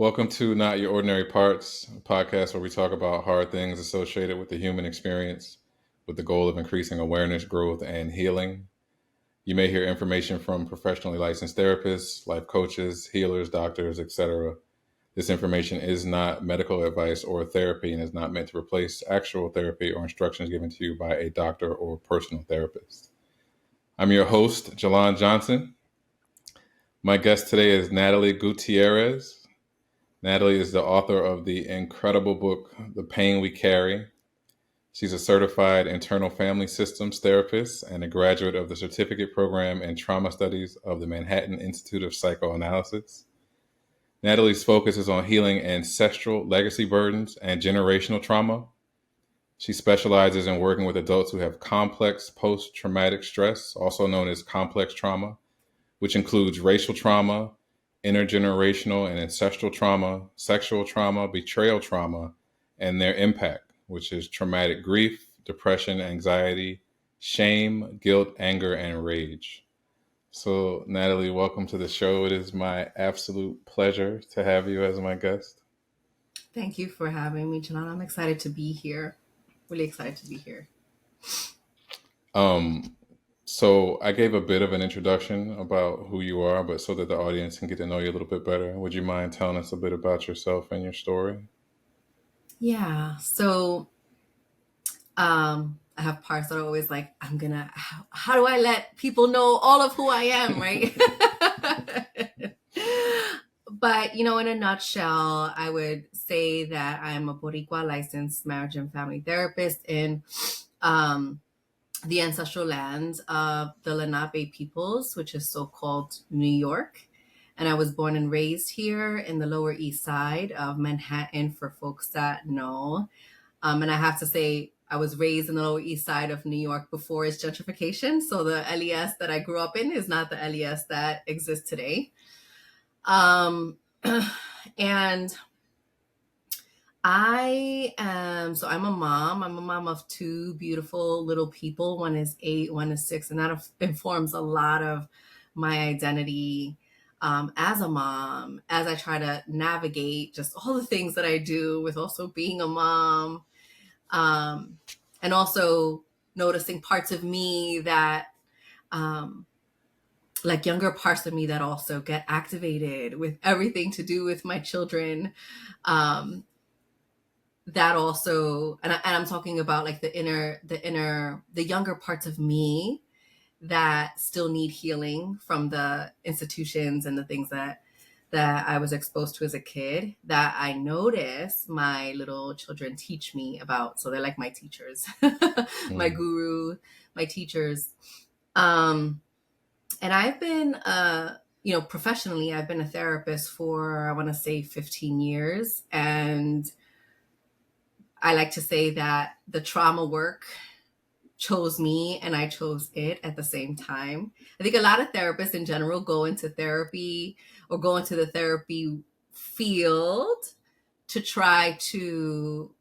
Welcome to Not Your Ordinary Parts, a podcast where we talk about hard things associated with the human experience with the goal of increasing awareness, growth, and healing. You may hear information from professionally licensed therapists, life coaches, healers, doctors, etc. This information is not medical advice or therapy and is not meant to replace actual therapy or instructions given to you by a doctor or personal therapist. I'm your host, Jalon Johnson. My guest today is Natalie Gutierrez. Natalie is the author of the incredible book, The Pain We Carry. She's a certified internal family systems therapist and a graduate of the certificate program in trauma studies of the Manhattan Institute of Psychoanalysis. Natalie's focus is on healing ancestral legacy burdens and generational trauma. She specializes in working with adults who have complex post-traumatic stress, also known as complex trauma, which includes racial trauma, intergenerational and ancestral trauma, sexual trauma, betrayal trauma, and their impact, which is traumatic grief, depression, anxiety, shame, guilt, anger, and rage. So, Natalie, welcome to the show. It is my absolute pleasure to have you as my guest. Thank you for having me, Janan. I'm excited to be here. Really excited to be here. So I gave a bit of an introduction about who you are, but so that the audience can get to know you a little bit better, would you mind telling us a bit about yourself and your story? Yeah. So I have parts that are always like, how do I let people know all of who I am, right? But, in a nutshell, I would say that I'm a Boricua licensed marriage and family therapist in the ancestral lands of the Lenape peoples, which is so-called New York. And I was born and raised here in the Lower East Side of Manhattan, for folks that know. And I have to say, I was raised in the Lower East Side of New York before its gentrification. So the LES that I grew up in is not the LES that exists today. And I'm a mom. I'm a mom of two beautiful little people. One is 8, one is 6. And that informs a lot of my identity as a mom, as I try to navigate just all the things that I do with also being a mom. And also noticing parts of me that, like younger parts of me that also get activated with everything to do with my children. That also, and I'm talking about like the younger parts of me that still need healing from the institutions and the things that I was exposed to as a kid, that I notice my little children teach me about. So they're like my teachers, my guru, my teachers. And I've been, professionally, I've been a therapist for, I want to say 15 years. And I like to say that the trauma work chose me and I chose it at the same time. I think a lot of therapists in general go into therapy or go into the therapy field to try to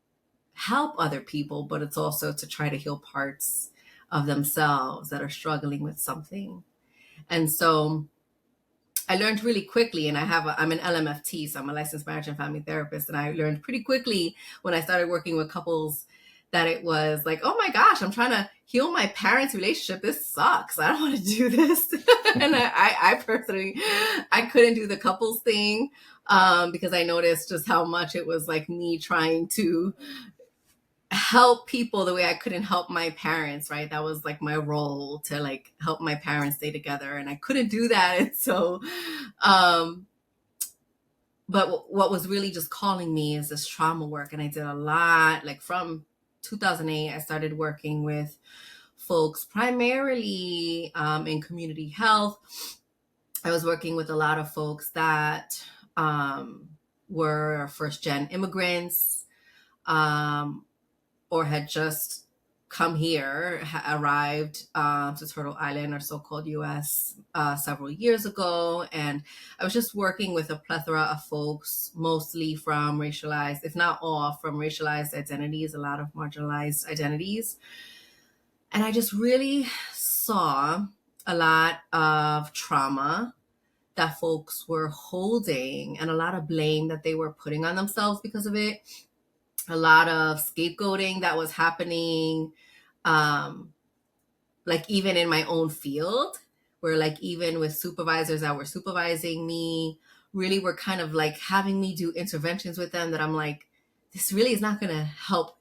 help other people, but it's also to try to heal parts of themselves that are struggling with something. And so I learned really quickly, and I'm an LMFT, so I'm a licensed marriage and family therapist. And I learned pretty quickly when I started working with couples that it was like, oh my gosh, I'm trying to heal my parents' relationship. This sucks. I don't want to do this. And I personally, I couldn't do the couples thing because I noticed just how much it was like me trying to help people the way I couldn't help my parents, right? That was like my role, to like help my parents stay together, and I couldn't do that. And so, but what was really just calling me is this trauma work. And I did a lot, like from 2008, I started working with folks primarily in community health. I was working with a lot of folks that were first-gen immigrants, or had just come here, arrived to Turtle Island, or so-called US, several years ago. And I was just working with a plethora of folks, mostly from racialized, if not all, from racialized identities, a lot of marginalized identities. And I just really saw a lot of trauma that folks were holding, and a lot of blame that they were putting on themselves because of it, a lot of scapegoating that was happening, like even in my own field, where like even with supervisors that were supervising me, really were kind of like having me do interventions with them that I'm like, this really is not going to help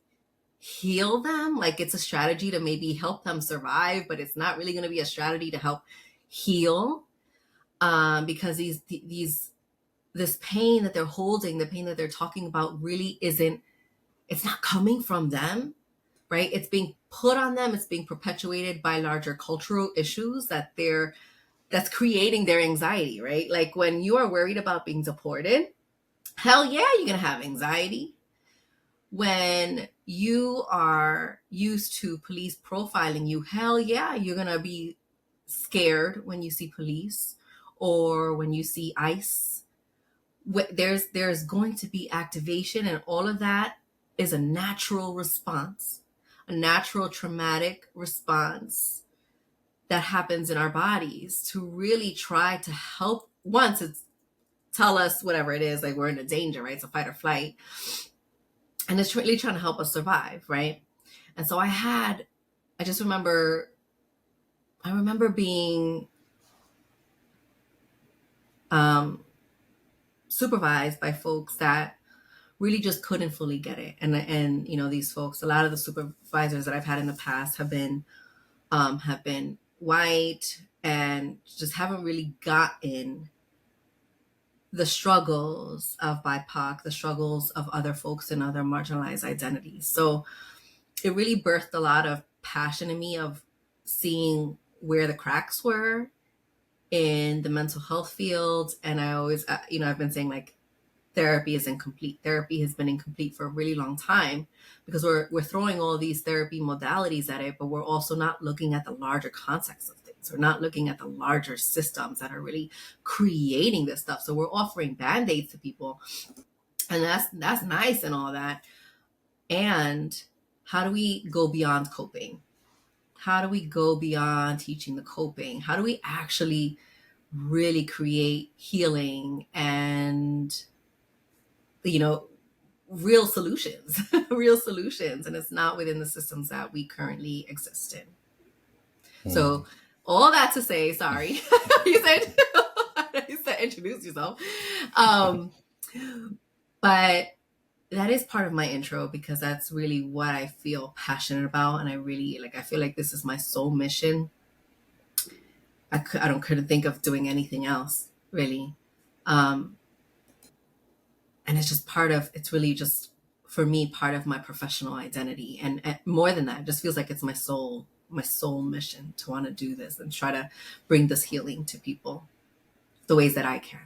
heal them. Like it's a strategy to maybe help them survive, but it's not really going to be a strategy to help heal, because this pain that they're holding, the pain that they're talking about, really isn't, it's not coming from them, right? It's being put on them. It's being perpetuated by larger cultural issues that's creating their anxiety, right? Like when you are worried about being deported, hell yeah, you're going to have anxiety. When you are used to police profiling you, hell yeah, you're going to be scared when you see police or when you see ICE. There's going to be activation, and all of that is a natural response, a natural traumatic response that happens in our bodies to really try to help. Once it's tell us whatever it is, like we're in a danger, right? It's a fight or flight, and it's really trying to help us survive, right? And so I just remember, I remember being supervised by folks that really just couldn't fully get it. And you know, these folks, a lot of the supervisors that I've had in the past have been white and just haven't really gotten the struggles of BIPOC, the struggles of other folks and other marginalized identities. So it really birthed a lot of passion in me of seeing where the cracks were in the mental health field. And I always, I've been saying like, therapy is incomplete. Therapy has been incomplete for a really long time because we're throwing all these therapy modalities at it, but we're also not looking at the larger context of things. We're not looking at the larger systems that are really creating this stuff. So we're offering band-aids to people, and that's nice and all that. And how do we go beyond coping? How do we go beyond teaching the coping? How do we actually really create healing and, real solutions, real solutions? And it's not within the systems that we currently exist in. So all that to say, sorry, you said introduce yourself. But that is part of my intro because that's really what I feel passionate about. And I feel like this is my soul mission. I couldn't think of doing anything else really. And it's just it's really just, for me, part of my professional identity. And more than that, it just feels like it's my soul mission to want to do this and try to bring this healing to people the ways that I can.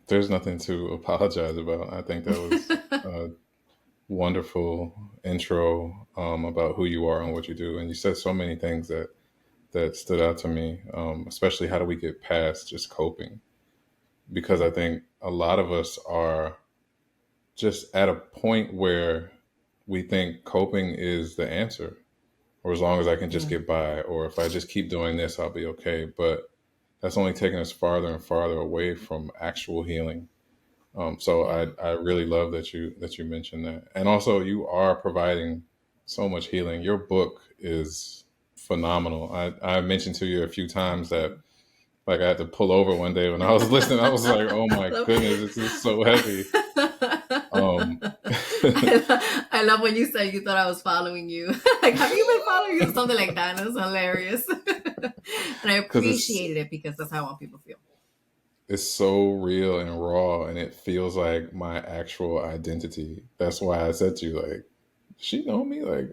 There's nothing to apologize about. I think that was a wonderful intro about who you are and what you do. And you said so many things that stood out to me, especially how do we get past just coping? Because I think a lot of us are just at a point where we think coping is the answer, or as long as I can just get by, or if I just keep doing this, I'll be okay. But that's only taking us farther and farther away from actual healing. So I really love that you mentioned that. And also you are providing so much healing. Your book is phenomenal. I mentioned to you a few times that like I had to pull over one day when I was listening. I was like, oh my goodness, this is so heavy. I love when you said you thought I was following you. Like, have you been following you? Something like that. It was hilarious. And I appreciated it because that's how I want people to feel. It's so real and raw, and it feels like my actual identity. That's why I said to you, like, does she know me? Like,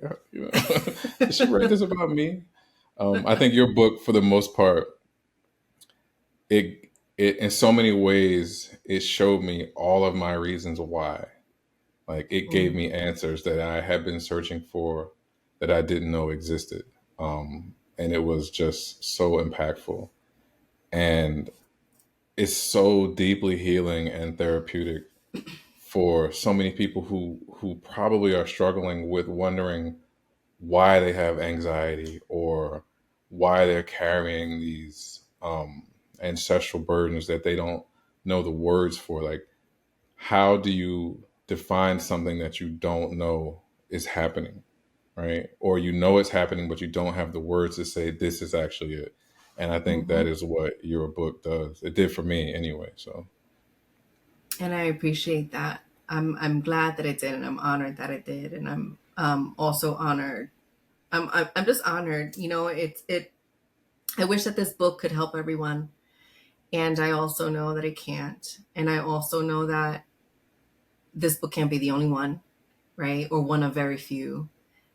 did she write this about me? I think your book, for the most part, it in so many ways, it showed me all of my reasons why. Like it gave me answers that I had been searching for that I didn't know existed. And it was just so impactful. And it's so deeply healing and therapeutic for so many people who probably are struggling with wondering why they have anxiety or why they're carrying these ancestral burdens that they don't know the words for. Like, how do you define something that you don't know is happening, right? Or you know it's happening, but you don't have the words to say this is actually it. And I think Mm-hmm. that is what your book does. It did for me anyway. So And I appreciate that. I'm glad that it did, and I'm honored that it did, and I'm also honored. I'm just honored. You know, it. I wish that this book could help everyone, and I also know that it can't, and I also know that this book can't be the only one, right? Or one of very few.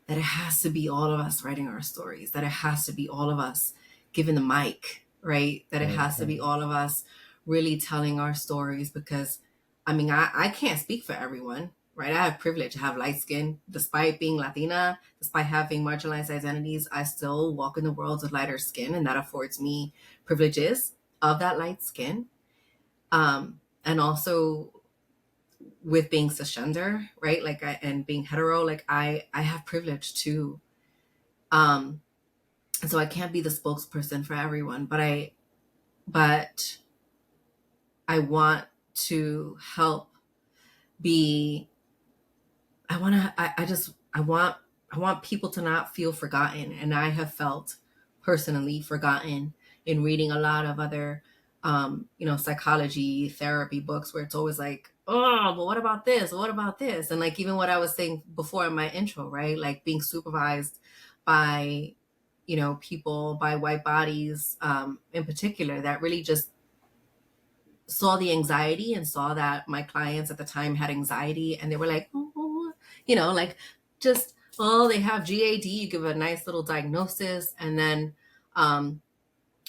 That it has to be all of us writing our stories. That it has to be all of us giving the mic, right? That it has to be mhm. all of us really telling our stories, because I mean, I can't speak for everyone, right? I have privilege. I have light skin. Despite being Latina, despite having marginalized identities, I still walk in the world with lighter skin, and that affords me privileges of that light skin. And also with being cisgender, right? Like and being hetero, like I have privilege too. Um, and so I can't be the spokesperson for everyone, but I want to help be I want people to not feel forgotten. And I have felt personally forgotten in reading a lot of other psychology therapy books, where it's always like, oh, but what about this? What about this? And like even what I was saying before in my intro, right? Like being supervised by, people, by white bodies, in particular, that really just saw the anxiety and saw that my clients at the time had anxiety, and they were like, oh, like just, oh, they have GAD, you give a nice little diagnosis, and then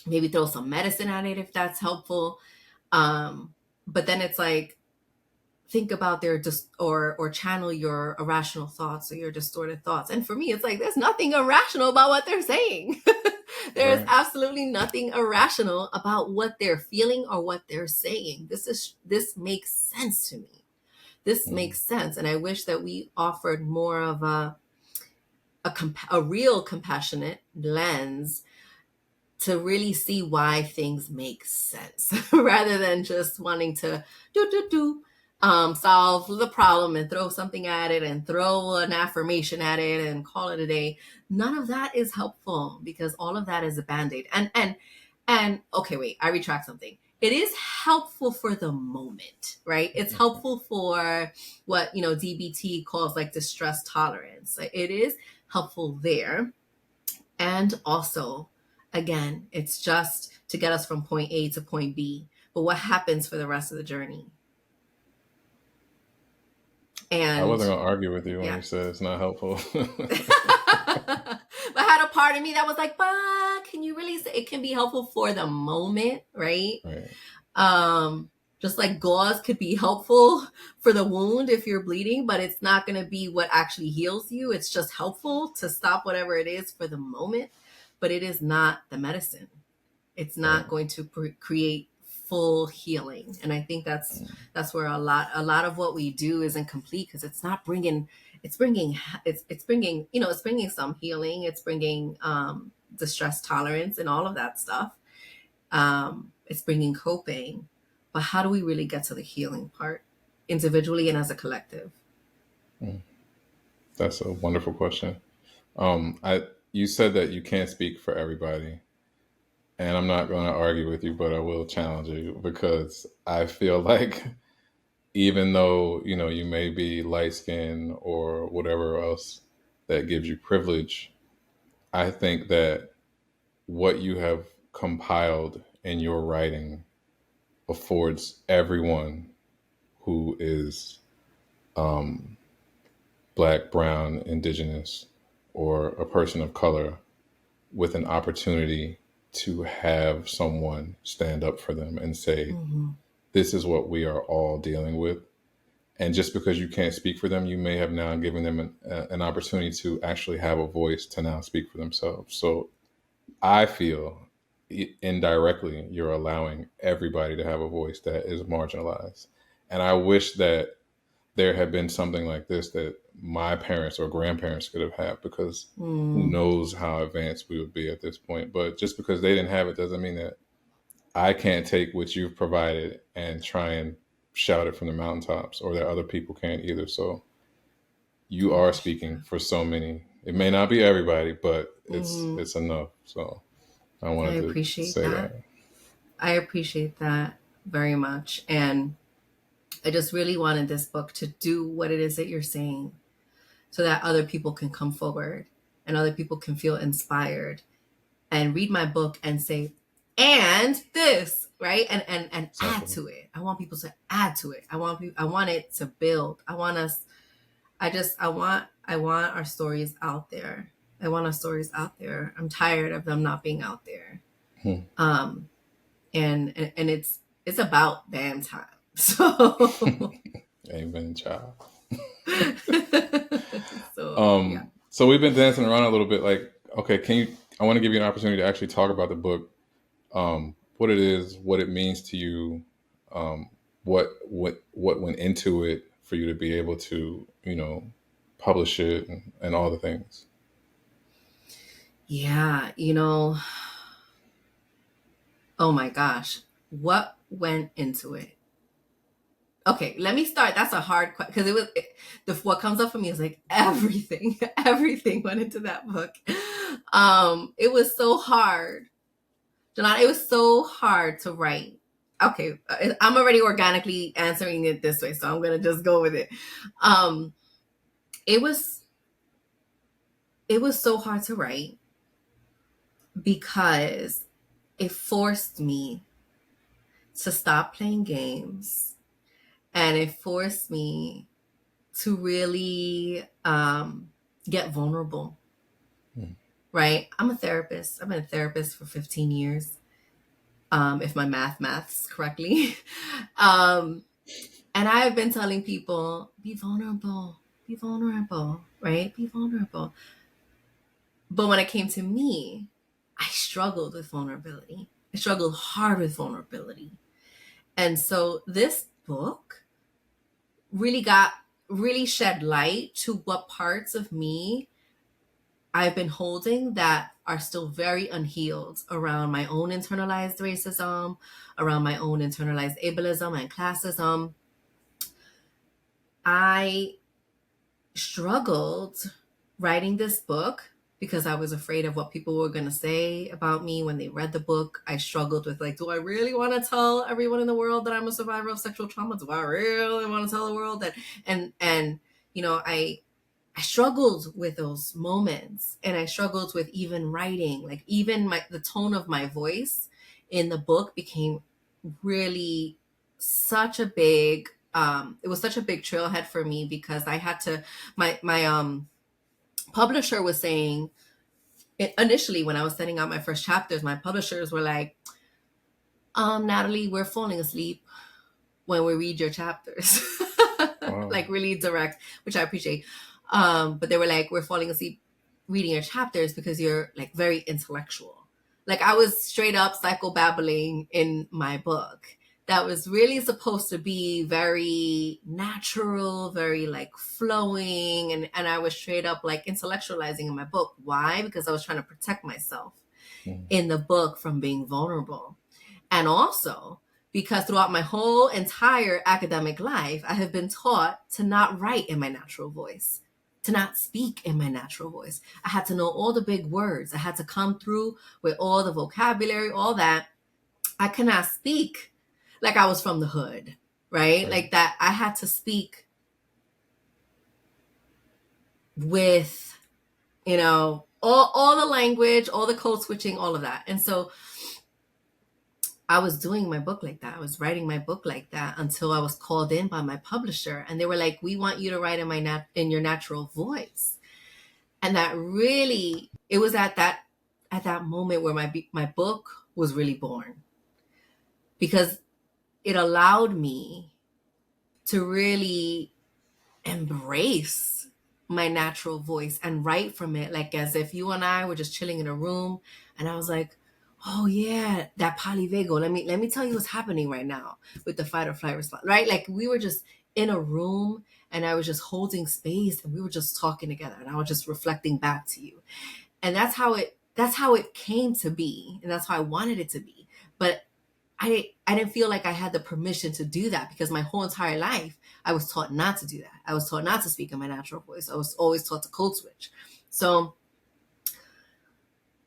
maybe throw some medicine at it if that's helpful. But then it's like, think about their or channel your irrational thoughts or your distorted thoughts. And for me, it's like there's nothing irrational about what they're saying. There's Right. absolutely nothing irrational about what they're feeling or what they're saying. This makes sense to me. This Mm. makes sense, and I wish that we offered more of a real compassionate lens to really see why things make sense rather than just wanting to solve the problem and throw something at it and throw an affirmation at it and call it a day. None of that is helpful, because all of that is a band-aid. And okay, wait, I retract something. It is helpful for the moment, right? It's helpful for what, DBT calls like distress tolerance. It is helpful there. And also, again, it's just to get us from point A to point B. But what happens for the rest of the journey? I And wasn't gonna argue with you when yeah. you said it's not helpful. But I had a part of me that was like, but can you really say it can be helpful for the moment, right? Right. Um, just like gauze could be helpful for the wound if you're bleeding, but it's not going to be what actually heals you. It's just helpful to stop whatever it is for the moment, but it is not the medicine. It's Right. not going to create full healing. And I think Mm. that's where a lot of what we do is incomplete, because it's bringing it's bringing some healing, it's bringing distress tolerance and all of that stuff. It's bringing coping, but how do we really get to the healing part, individually and as a collective? Mm. That's a wonderful question. I You said that you can't speak for everybody, and I'm not going to argue with you, but I will challenge you because I feel like even though you may be light skinned or whatever else that gives you privilege, I think that what you have compiled in your writing affords everyone who is um, black, brown, indigenous, or a person of color with an opportunity to have someone stand up for them and say, Mm-hmm. this is what we are all dealing with. And just because you can't speak for them, you may have now given them an opportunity to actually have a voice to now speak for themselves. So I feel indirectly you're allowing everybody to have a voice that is marginalized. And I wish that there had been something like this that my parents or grandparents could have had, because who Mm. knows how advanced we would be at this point. But just because they didn't have it doesn't mean that I can't take what you've provided and try and shout it from the mountaintops, or that other people can't either. So you I are appreciate speaking that. for so many. It may not be everybody, but Hmm. it's enough. So I I wanted to appreciate say that. that. I appreciate that very much. And I just really wanted this book to do what it is that you're saying, so that other people can come forward and other people can feel inspired and read my book and say, and this, right? And add Exactly. to it. I want people to add to it. I want it to build. I want our stories out there. I want our stories out there. I'm tired of them not being out there. Hmm. Um and it's about damn time. So Amen, child. so yeah. So we've been dancing around a little bit. Like, okay, can you? I want to give you an opportunity to actually talk about the book, what it is, what it means to you, um, what went into it for you to be able to, publish it, and all the things. Yeah, oh my gosh, what went into it? Okay, let me start. That's a hard question, because what comes up for me is like everything, everything went into that book. It was so hard, Janana. It was so hard to write. Okay, I'm already organically answering it this way, so I'm gonna just go with it. Um, it was it was so hard to write because it forced me to stop playing games, and it forced me to really get vulnerable, Hmm. right? I'm a therapist. I've been a therapist for 15 years, if my maths correctly. um, and I've been telling people, be vulnerable, right? Be vulnerable. But when it came to me, I struggled with vulnerability. I struggled hard with vulnerability. And so this book really shed light to what parts of me I've been holding that are still very unhealed around my own internalized racism, around my own internalized ableism and classism. I struggled writing this book because I was afraid of what people were going to say about me when they read the book. I struggled with, like, do I really want to tell everyone in the world that I'm a survivor of sexual trauma? Do I really want to tell the world that? And I struggled with those moments, and I struggled with even writing, like even the tone of my voice in the book became really such a big it was such a big trailhead for me, because I had to my publisher was saying, initially when I was sending out my first chapters, my publishers were like, Natalie, we're falling asleep when we read your chapters. Wow. Like really direct, which I appreciate. But they were like, we're falling asleep reading your chapters because you're like very intellectual. Like I was straight up psychobabbling in my book that was really supposed to be very natural, very like flowing, and I was straight up like intellectualizing in my book. Why? Because I was trying to protect myself Hmm. in the book from being vulnerable. And also because throughout my whole entire academic life, I have been taught to not write in my natural voice, to not speak in my natural voice. I had to know all the big words. I had to come through with all the vocabulary, all that. I cannot speak like I was from the hood, right? Right. Like that. I had to speak with, all the language, all the code switching, all of that. And so I was doing my book like that. I was writing my book like that until I was called in by my publisher, and they were like, "We want you to write in your natural voice." And that really, it was at that moment where my book was really born, because it allowed me to really embrace my natural voice and write from it, like as if you and I were just chilling in a room, and I was like, oh yeah, that polyvagal, let me tell you what's happening right now with the fight or flight response, right? Like we were just in a room and I was just holding space and we were just talking together and I was just reflecting back to you. And that's how it came to be. And that's how I wanted it to be. But I didn't feel like I had the permission to do that because my whole entire life I was taught not to do that. I was taught not to speak in my natural voice. I was always taught to code switch. So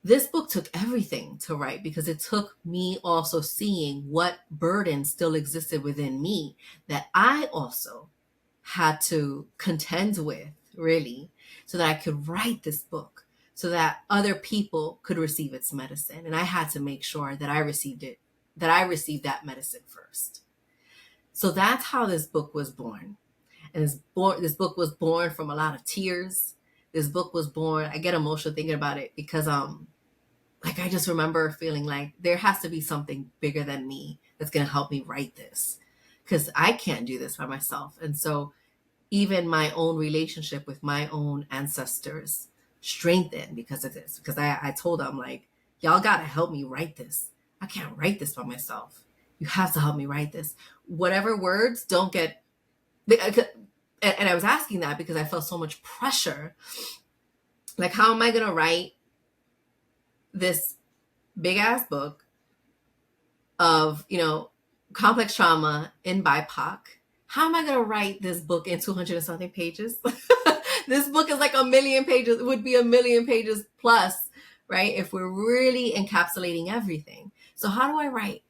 this book took everything to write because it took me also seeing what burden still existed within me that I also had to contend with, really, so that I could write this book so that other people could receive its medicine. And I had to make sure that I received it, that I received that medicine first. So that's how this book was born. And this book was born from a lot of tears. This book was born, I get emotional thinking about it because like I just remember feeling like there has to be something bigger than me that's going to help me write this because I can't do this by myself. And so even my own relationship with my own ancestors strengthened because of this. Because I told them, like, y'all got to help me write this. I can't write this by myself. You have to help me write this. Whatever words don't get. And I was asking that because I felt so much pressure. Like, how am I going to write this big ass book of, complex trauma in BIPOC? How am I going to write this book in 200 and something pages? This book is like 1,000,000 pages. It would be 1,000,000 pages plus, right? If we're really encapsulating everything. So how do I write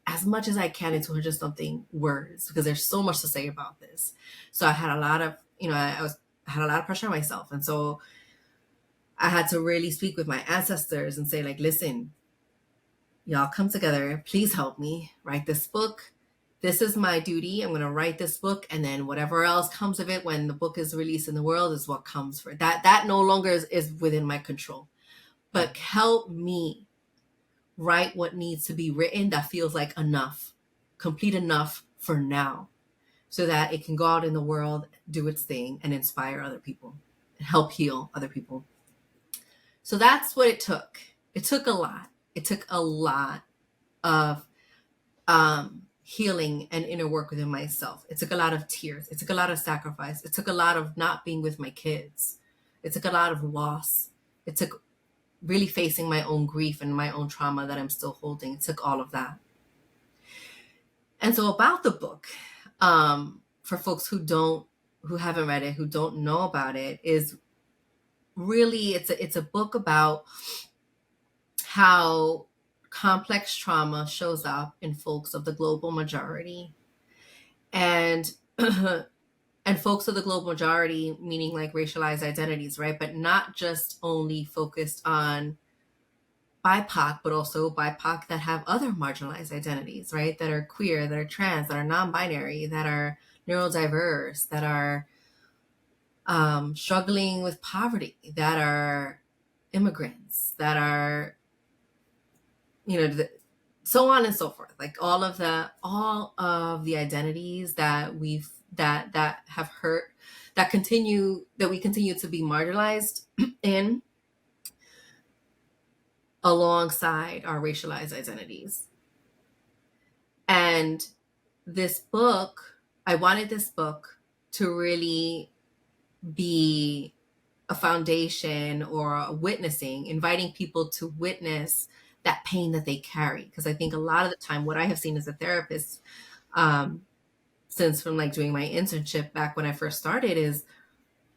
as much as I can in 200 something words? Because there's so much to say about this. So I had a lot of, I had a lot of pressure on myself. And so I had to really speak with my ancestors and say, like, listen, y'all come together. Please help me write this book. This is my duty. I'm going to write this book. And then whatever else comes of it when the book is released in the world is what comes for it. That no longer is within my control. But help me write what needs to be written that feels like enough, complete enough for now, so that it can go out in the world, do its thing, and inspire other people, and help heal other people. So that's what it took. It took a lot. It took a lot of healing and inner work within myself. It took a lot of tears. It took a lot of sacrifice. It took a lot of not being with my kids. It took a lot of loss. It took really facing my own grief and my own trauma that I'm still holding. It took all of that. And so about the book, for folks who haven't read it, who don't know about it, is really it's a book about how complex trauma shows up in folks of the global majority. And and folks of the global majority, meaning like racialized identities, right? But not just only focused on BIPOC, but also BIPOC that have other marginalized identities, right? That are queer, that are trans, that are non-binary, that are neurodiverse, that are struggling with poverty, that are immigrants, that are, so on and so forth. Like all of the identities that that have hurt, that we continue to be marginalized in, alongside our racialized identities. And this book, I wanted this book to really be a foundation or a witnessing, inviting people to witness that pain that they carry. Because I think a lot of the time, what I have seen as a therapist, since from like doing my internship back when I first started, is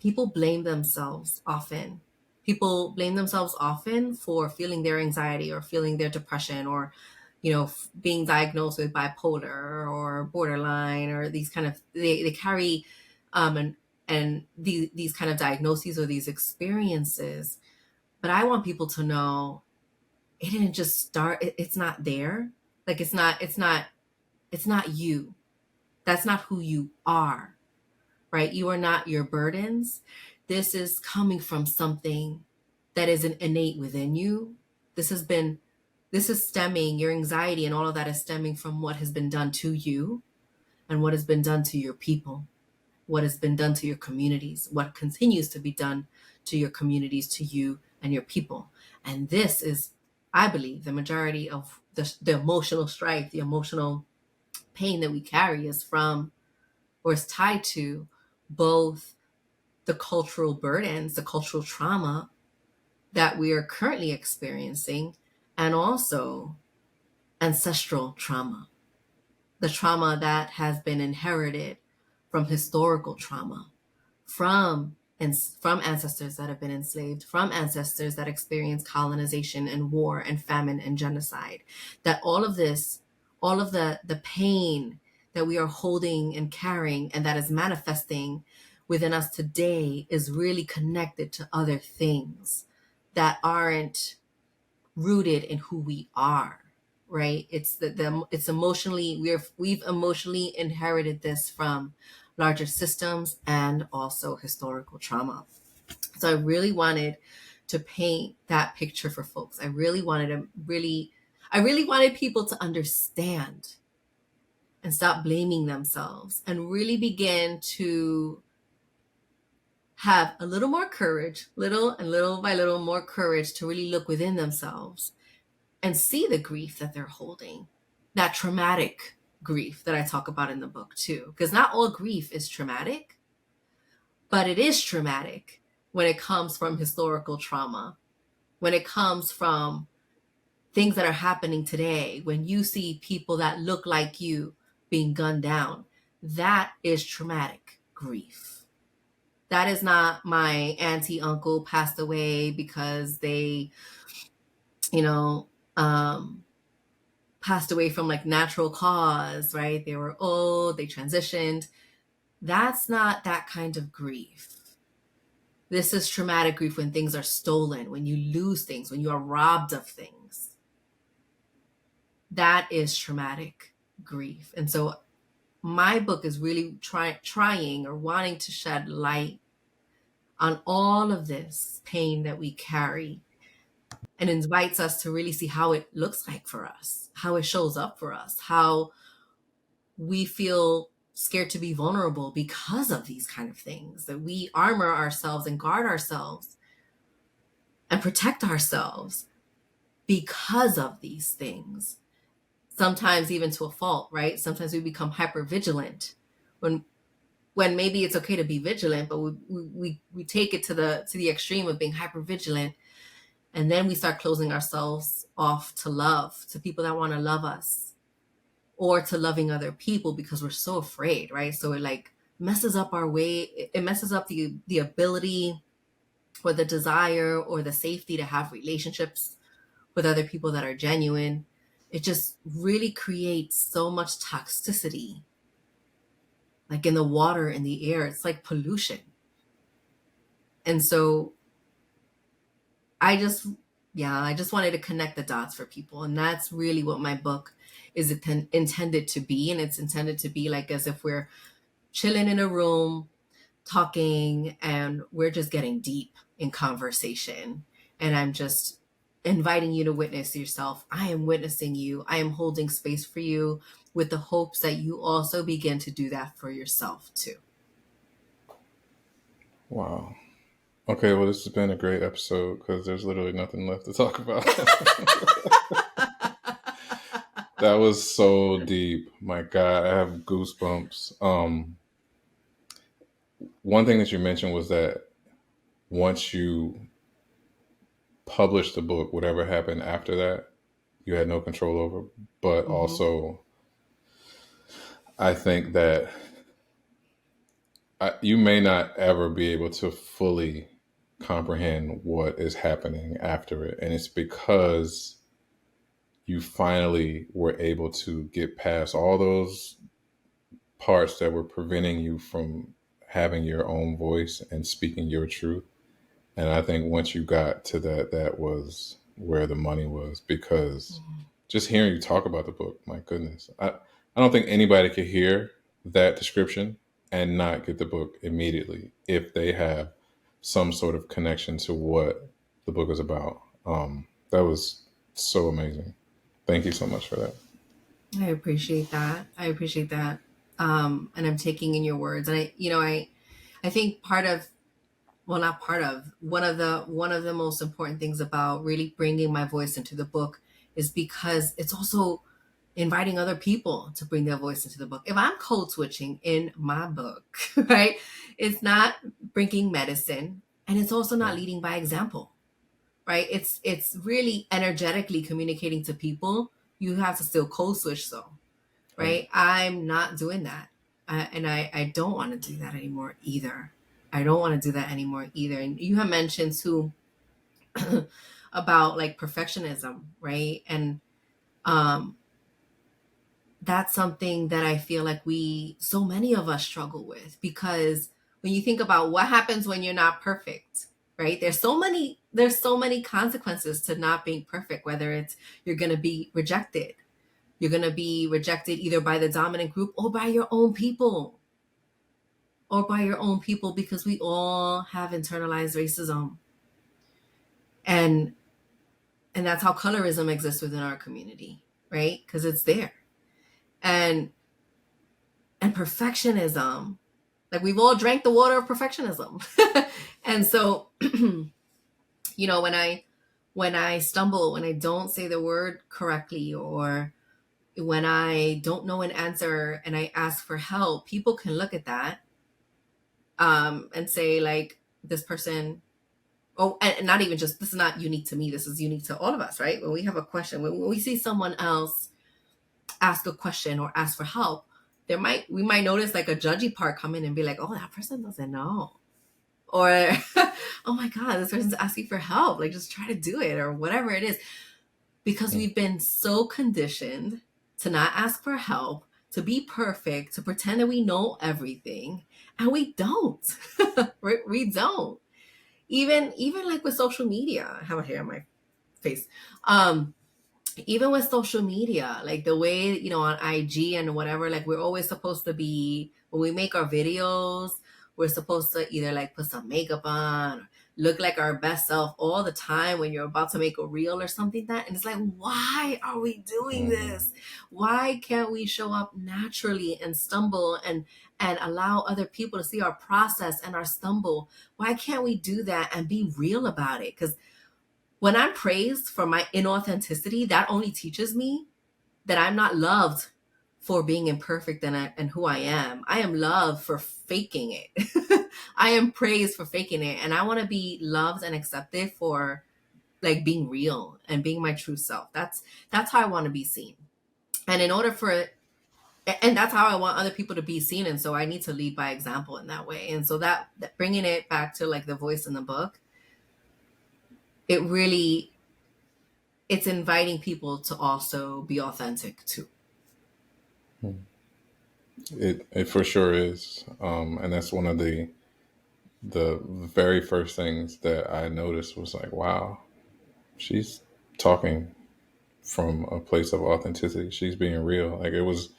people blame themselves often. People blame themselves often for feeling their anxiety or feeling their depression or, being diagnosed with bipolar or borderline or these kind of, they carry, and these kind of diagnoses or these experiences. But I want people to know it didn't just start. It's not there. Like it's not you. That's not who you are, right? You are not your burdens. This is coming from something that is innate within you. This is stemming, your anxiety and all of that is stemming from what has been done to you and what has been done to your people, what has been done to your communities, what continues to be done to your communities, to you and your people. And this is, I believe, the majority of the emotional strife, the emotional pain that we carry is from or is tied to both the cultural burdens, the cultural trauma that we are currently experiencing, and also ancestral trauma, the trauma that has been inherited from historical trauma, from ancestors that have been enslaved, from ancestors that experienced colonization and war and famine and genocide. That all of this, all of the pain that we are holding and carrying and that is manifesting within us today is really connected to other things that aren't rooted in who we are, right? It's it's emotionally, we've emotionally inherited this from larger systems and also historical trauma. So I really wanted to paint that picture for folks. I really wanted people to understand and stop blaming themselves and really begin to have a little more courage, little by little more courage to really look within themselves and see the grief that they're holding, that traumatic grief that I talk about in the book too. Because not all grief is traumatic, but it is traumatic when it comes from historical trauma, when it comes from things that are happening today, when you see people that look like you being gunned down. That is traumatic grief. That is not my auntie, uncle passed away because they, you know, passed away from like natural cause, right? They were old, they transitioned. That's not that kind of grief. This is traumatic grief when things are stolen, when you lose things, when you are robbed of things. That is traumatic grief. And so my book is really trying or wanting to shed light on all of this pain that we carry and invites us to really see how it looks like for us, how it shows up for us, how we feel scared to be vulnerable because of these kind of things, that we armor ourselves and guard ourselves and protect ourselves because of these things. Sometimes even to a fault, right? Sometimes we become hyper vigilant when maybe it's okay to be vigilant, but we take it to the extreme of being hyper vigilant. And then we start closing ourselves off to love, to people that want to love us, or to loving other people because we're so afraid, right? So it like messes up our way. It messes up the ability or the desire or the safety to have relationships with other people that are genuine. It just really creates so much toxicity, like in the water, in the air. It's like pollution. And so I just wanted to connect the dots for people. And that's really what my book is intended to be. And it's intended to be like as if we're chilling in a room, talking, and we're just getting deep in conversation. And I'm just inviting you to witness yourself. I am witnessing you. I am holding space for you with the hopes that you also begin to do that for yourself too. Wow. Okay, well, this has been a great episode because there's literally nothing left to talk about. That was so deep. My God, I have goosebumps. One thing that you mentioned was that once you published the book, whatever happened after that, you had no control over. But also, I think that you may not ever be able to fully comprehend what is happening after it. And it's because you finally were able to get past all those parts that were preventing you from having your own voice and speaking your truth. And I think once you got to that, that was where the money was, because just hearing you talk about the book, my goodness, I don't think anybody could hear that description and not get the book immediately if they have some sort of connection to what the book is about. That was so amazing. Thank you so much for that. I appreciate that. And I'm taking in your words. And I think one of the most important things about really bringing my voice into the book is because it's also inviting other people to bring their voice into the book. If I'm code switching in my book, right, it's not bringing medicine, and it's also not leading by example, right? It's really energetically communicating to people. You have to still code switch, though, right? I'm not doing that, and I don't want to do that anymore either. I don't want to do that anymore either. And you have mentioned too about like perfectionism, right? And um that's something that I feel like so many of us struggle with, because when you think about what happens when you're not perfect, right? There's so many consequences to not being perfect, whether it's you're going to be rejected. You're going to be rejected either by the dominant group or by your own people. Because we all have internalized racism. And that's how colorism exists within our community, right? Because it's there. And perfectionism, like we've all drank the water of perfectionism. And so when I stumble, when I don't say the word correctly, or when I don't know an answer and I ask for help, people can look at that and say, like, this person, and not even just, this is not unique to me, this is unique to all of us, right? When we have a question, when we see someone else ask a question or ask for help, we might notice like a judgy part come in and be like, oh, that person doesn't know. Or, oh my God, this person's asking for help. Like, just try to do it, or whatever it is. Because we've been so conditioned to not ask for help, to be perfect, to pretend that we know everything. And we don't. We don't. Even like with social media, I have a hair on my face. Even with social media, like the way, on IG and whatever, like we're always supposed to be, when we make our videos, we're supposed to either like put some makeup on, look like our best self all the time when you're about to make a reel or something that. And it's like, why are we doing this? Why can't we show up naturally and stumble and allow other people to see our process and our stumble? Why can't we do that and be real about it? Because when I'm praised for my inauthenticity, that only teaches me that I'm not loved for being imperfect and who I am. I am loved for faking it. I am praised for faking it. And I want to be loved and accepted for like being real and being my true self. That's how I want to be seen. And that's how I want other people to be seen. And so I need to lead by example in that way. And so that bringing it back to like the voice in the book, it's inviting people to also be authentic too. It for sure is, and that's one of the very first things that I noticed was like, wow, she's talking from a place of authenticity. She's being real. Like it was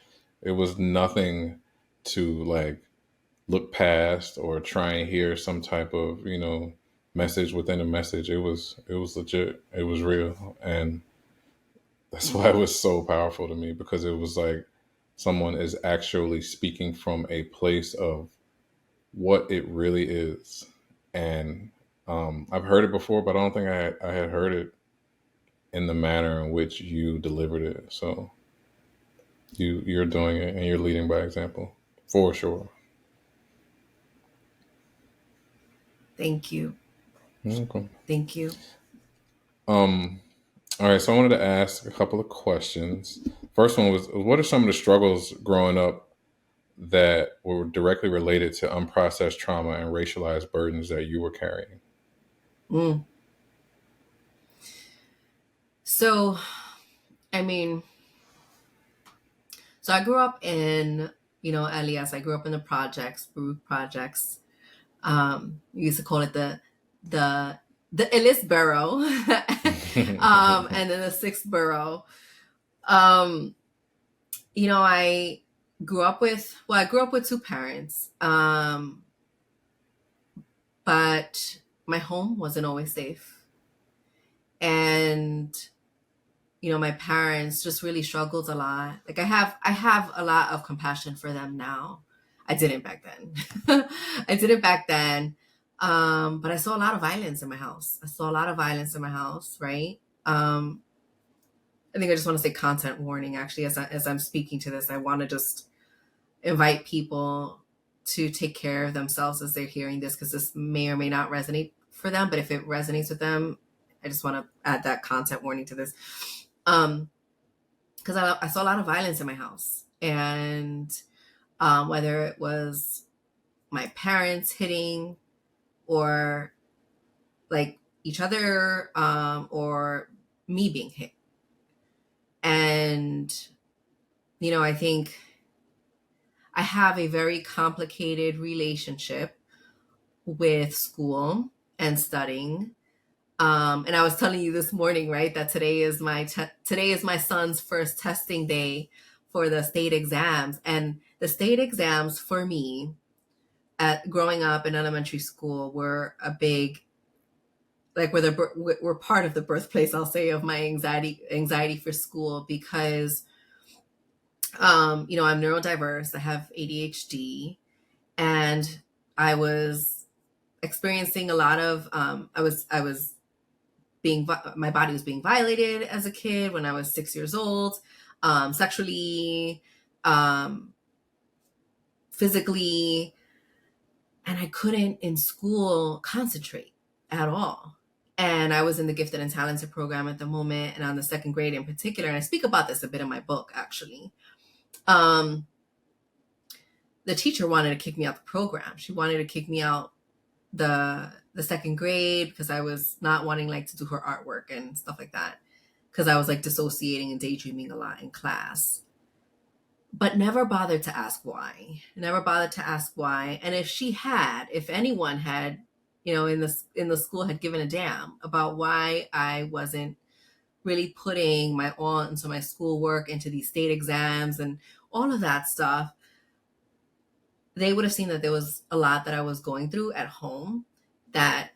nothing to like look past or try and hear some type of message within a message. It was legit. It was real, and that's why it was so powerful to me, because it was like someone is actually speaking from a place of what it really is. And I've heard it before, but I don't think I had heard it in the manner in which you delivered it. So you're doing it and you're leading by example for sure. Thank you. Okay. Thank you. All right, so I wanted to ask a couple of questions. First one was, what are some of the struggles growing up that were directly related to unprocessed trauma and racialized burdens that you were carrying? So, I mean, so I grew up in, Elias, I grew up in the projects, Baruch projects. We used to call it the Ellis borough, and then the sixth borough. I grew up with two parents, but my home wasn't always safe, and my parents just really struggled a lot. Like I have a lot of compassion for them now. I didn't back then. But I saw a lot of violence in my house. Right? I think I just want to say content warning. Actually, as I'm speaking to this, I want to just invite people to take care of themselves as they're hearing this, because this may or may not resonate for them. But if it resonates with them, I just want to add that content warning to this. Because I saw a lot of violence in my house, and whether it was my parents hitting, or like each other, or me being hit. And, I think I have a very complicated relationship with school and studying. And I was telling you this morning, right, that today is my son's first testing day for the state exams. And the state exams for me, growing up in elementary school, were a big, like, we're part of the birthplace, I'll say, of my anxiety for school, because I'm neurodiverse. I have ADHD, and I was experiencing a lot of my body was being violated as a kid when I was 6 years old, sexually, physically, and I couldn't in school concentrate at all. And I was in the gifted and talented program at the moment, and on the second grade in particular, and I speak about this a bit in my book, actually. The teacher wanted to kick me out the program. She wanted to kick me out the second grade, because I was not wanting, like, to do her artwork and stuff like that, because I was, like, dissociating and daydreaming a lot in class, but never bothered to ask why. And if anyone had, in the school, had given a damn about why I wasn't really putting my all into my schoolwork, into these state exams and all of that stuff, they would have seen that there was a lot that I was going through at home that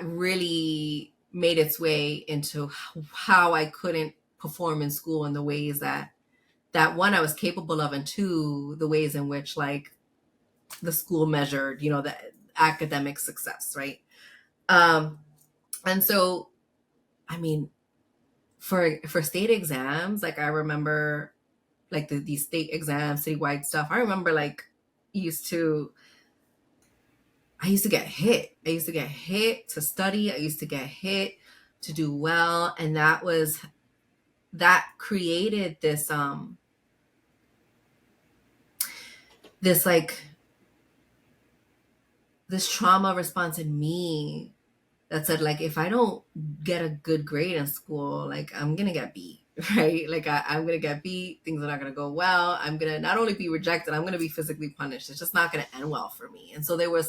really made its way into how I couldn't perform in school in the ways that one, I was capable of, and two, the ways in which, like, the school measured, the academic success, right? And so, I mean, for state exams, like, I remember, like, these state exams, citywide stuff, I remember, like, I used to get hit. I used to get hit to study. I used to get hit to do well. And that created this, this trauma response in me that said, like, if I don't get a good grade in school, like, I'm going to get beat, right? Like, I'm going to get beat. Things are not going to go well. I'm going to not only be rejected, I'm going to be physically punished. It's just not going to end well for me. And so there are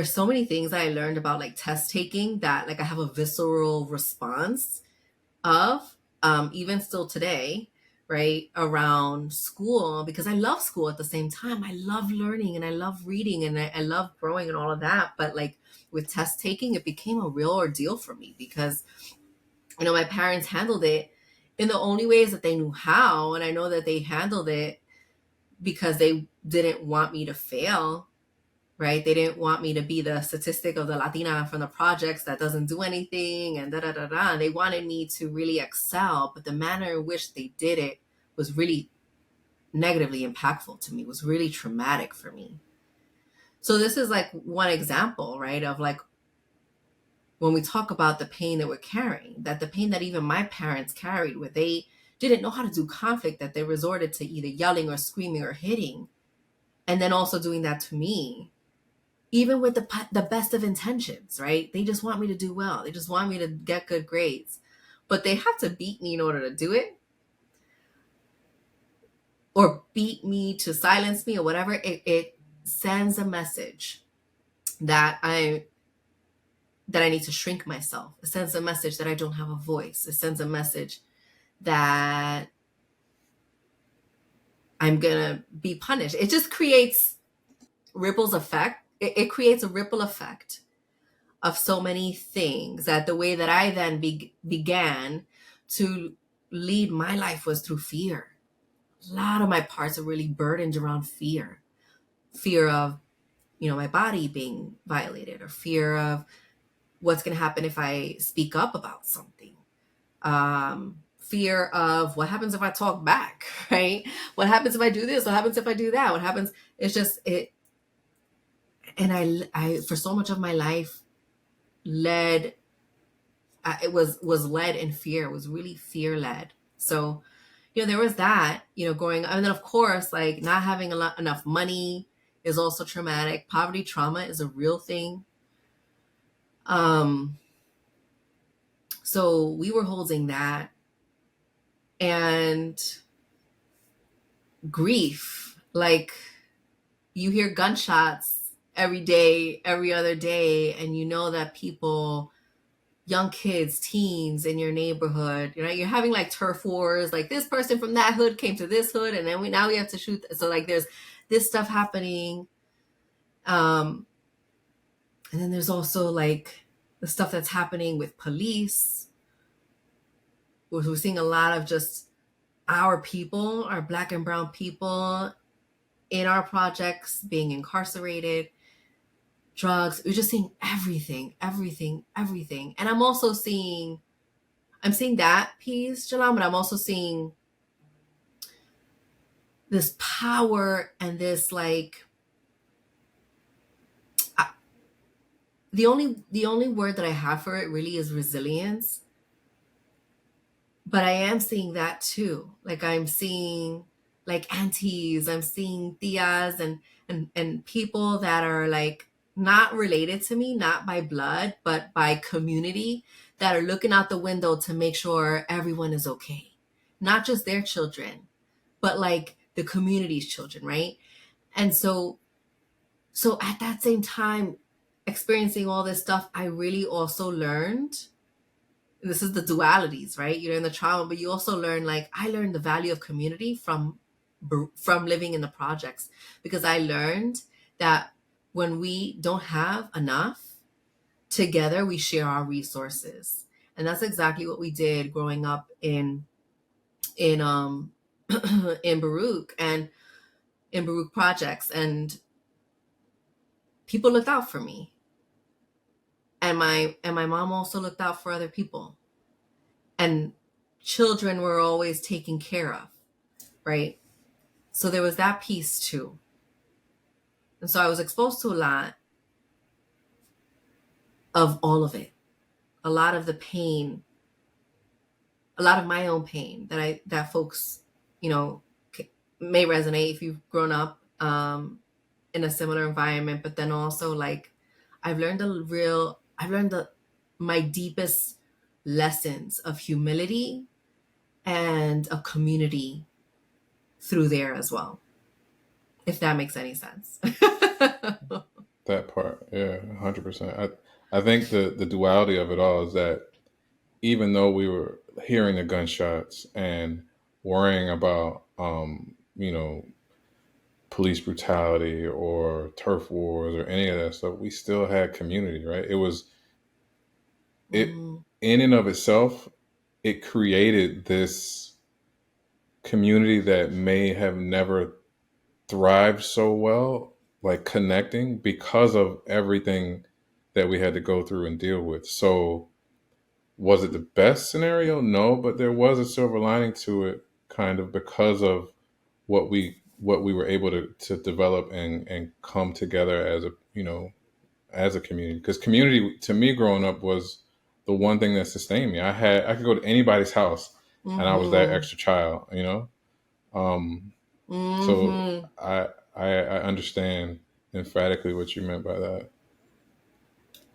so many things I learned about, like, test taking that, like, I have a visceral response of, even still today, right, around school, because I love school at the same time. I love learning and I love reading and I love growing and all of that. But, like, with test taking, it became a real ordeal for me, because, my parents handled it in the only ways that they knew how. And I know that they handled it because they didn't want me to fail, right? They didn't want me to be the statistic of the Latina from the projects that doesn't do anything and da-da-da-da. And they wanted me to really excel, but the manner in which they did it was really negatively impactful to me, was really traumatic for me. So this is, like, one example, right, of, like, when we talk about the pain that we're carrying, that the pain that even my parents carried, where they didn't know how to do conflict, that they resorted to either yelling or screaming or hitting, and then also doing that to me, even with the best of intentions, right? They just want me to do well. They just want me to get good grades, but they have to beat me in order to do it, or beat me to silence me, or whatever. It sends a message that I need to shrink myself. It sends a message that I don't have a voice. It sends a message that I'm gonna be punished. It just creates ripples effect. It creates a ripple effect of so many things, that the way that I then began to lead my life was through fear. A lot of my parts are really burdened around fear of, my body being violated, or fear of what's going to happen if I speak up about something? Fear of what happens if I talk back, right? What happens if I do this? What happens if I do that? What happens? It's just it. And I for so much of my life led, it was led in fear. It was really fear led. So, there was that, growing up. And then, of course, like not having enough money is also traumatic. Poverty trauma is a real thing. Um, so we were holding that, and grief. Like, you hear gunshots every day, every other day, and you know that people, young kids, teens in your neighborhood, you're having like turf wars, like this person from that hood came to this hood, and then we have to shoot. So like there's this stuff happening. And then there's also like the stuff that's happening with police. We're seeing a lot of just our people, our Black and brown people in our projects being incarcerated, drugs. We're just seeing everything, everything, everything. And I'm seeing that piece, Jalam, but I'm also seeing this power and this like, the only word that I have for it really is resilience. But I am seeing that too. Like I'm seeing like aunties, I'm seeing tias and people that are like not related to me, not by blood, but by community, that are looking out the window to make sure everyone is okay. Not just their children, but like the community's children, right? And so at that same time, experiencing all this stuff, I really also learned, this is the dualities, right? You learn the trauma, but you also learn, like I learned the value of community from living in the projects, because I learned that when we don't have enough, together we share our resources. And that's exactly what we did growing up in in Baruch, and in Baruch projects. And people looked out for me, and my mom also looked out for other people, and children were always taken care of, right? So there was that piece too. And so I was exposed to a lot of all of it, a lot of the pain, a lot of my own pain that folks, may resonate if you've grown up in a similar environment. But then also, like, I've learned my deepest lessons of humility and a community through there as well, if that makes any sense. That part, yeah, 100%. I think the duality of it all is that even though we were hearing the gunshots and worrying about, police brutality or turf wars or any of that stuff, we still had community, right? It Mm, in and of itself, it created this community that may have never thrived so well, like connecting, because of everything that we had to go through and deal with. So was it the best scenario? No, but there was a silver lining to it, kind of, because of what we were able to develop and come together as a community. Because community to me growing up was the one thing that sustained me. I could go to anybody's house and I was that mm-hmm. extra child, um, so Mm-hmm. I understand emphatically what you meant by that.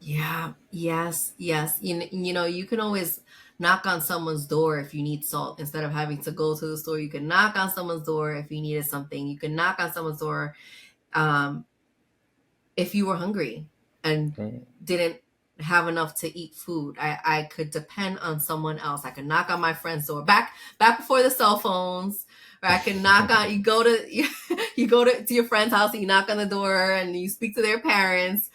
Yeah, yes, yes. You can always knock on someone's door if you need salt instead of having to go to the store. You can knock on someone's door if you needed something. You can knock on someone's door um, if you were hungry and Right. didn't have enough to eat food. I could depend on someone else. I could knock on my friend's door back before the cell phones. Or I can knock on, you go to you go to your friend's house and you knock on the door and you speak to their parents.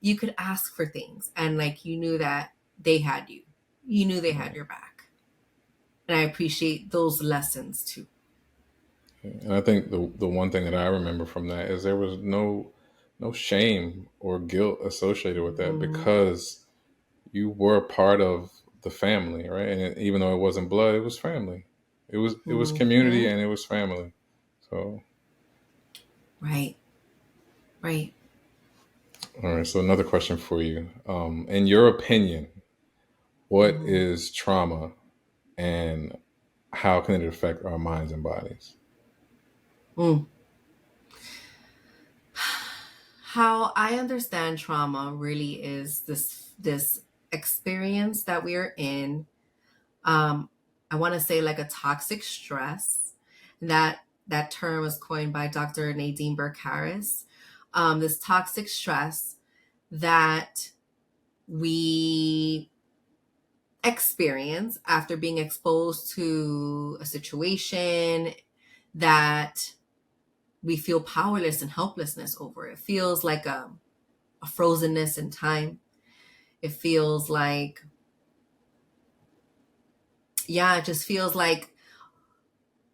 You could ask for things, and like you knew that they had you. You knew they had Right. your back. And I appreciate those lessons too. And I think the one thing that I remember from that is there was no shame or guilt associated with that, Mm-hmm. because you were part of the family, right? And even though it wasn't blood, it was family. It was community, Mm-hmm. and it was family. So, Right. Right. all right. So another question for you. In your opinion, what Mm-hmm. is trauma, and how can it affect our minds and bodies? Mm. How I understand trauma really is this experience that we're in. I want to say like a toxic stress. That term was coined by Dr. Nadine Burke-Harris. This toxic stress that we experience after being exposed to a situation that we feel powerless and helplessness over. It feels like a frozenness in time. It feels like, yeah, it just feels like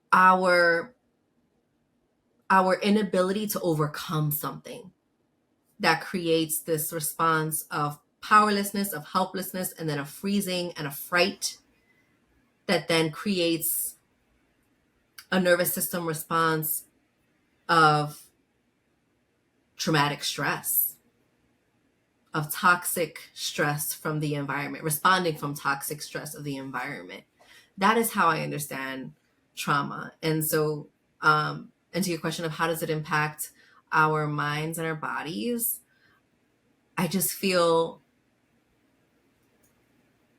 our inability to overcome something that creates this response of powerlessness, of helplessness, and then a freezing and a fright that then creates a nervous system response of traumatic stress, of toxic stress from the environment, responding from toxic stress of the environment. That is how I understand trauma. And so, and to your question of how does it impact our minds and our bodies, I just feel,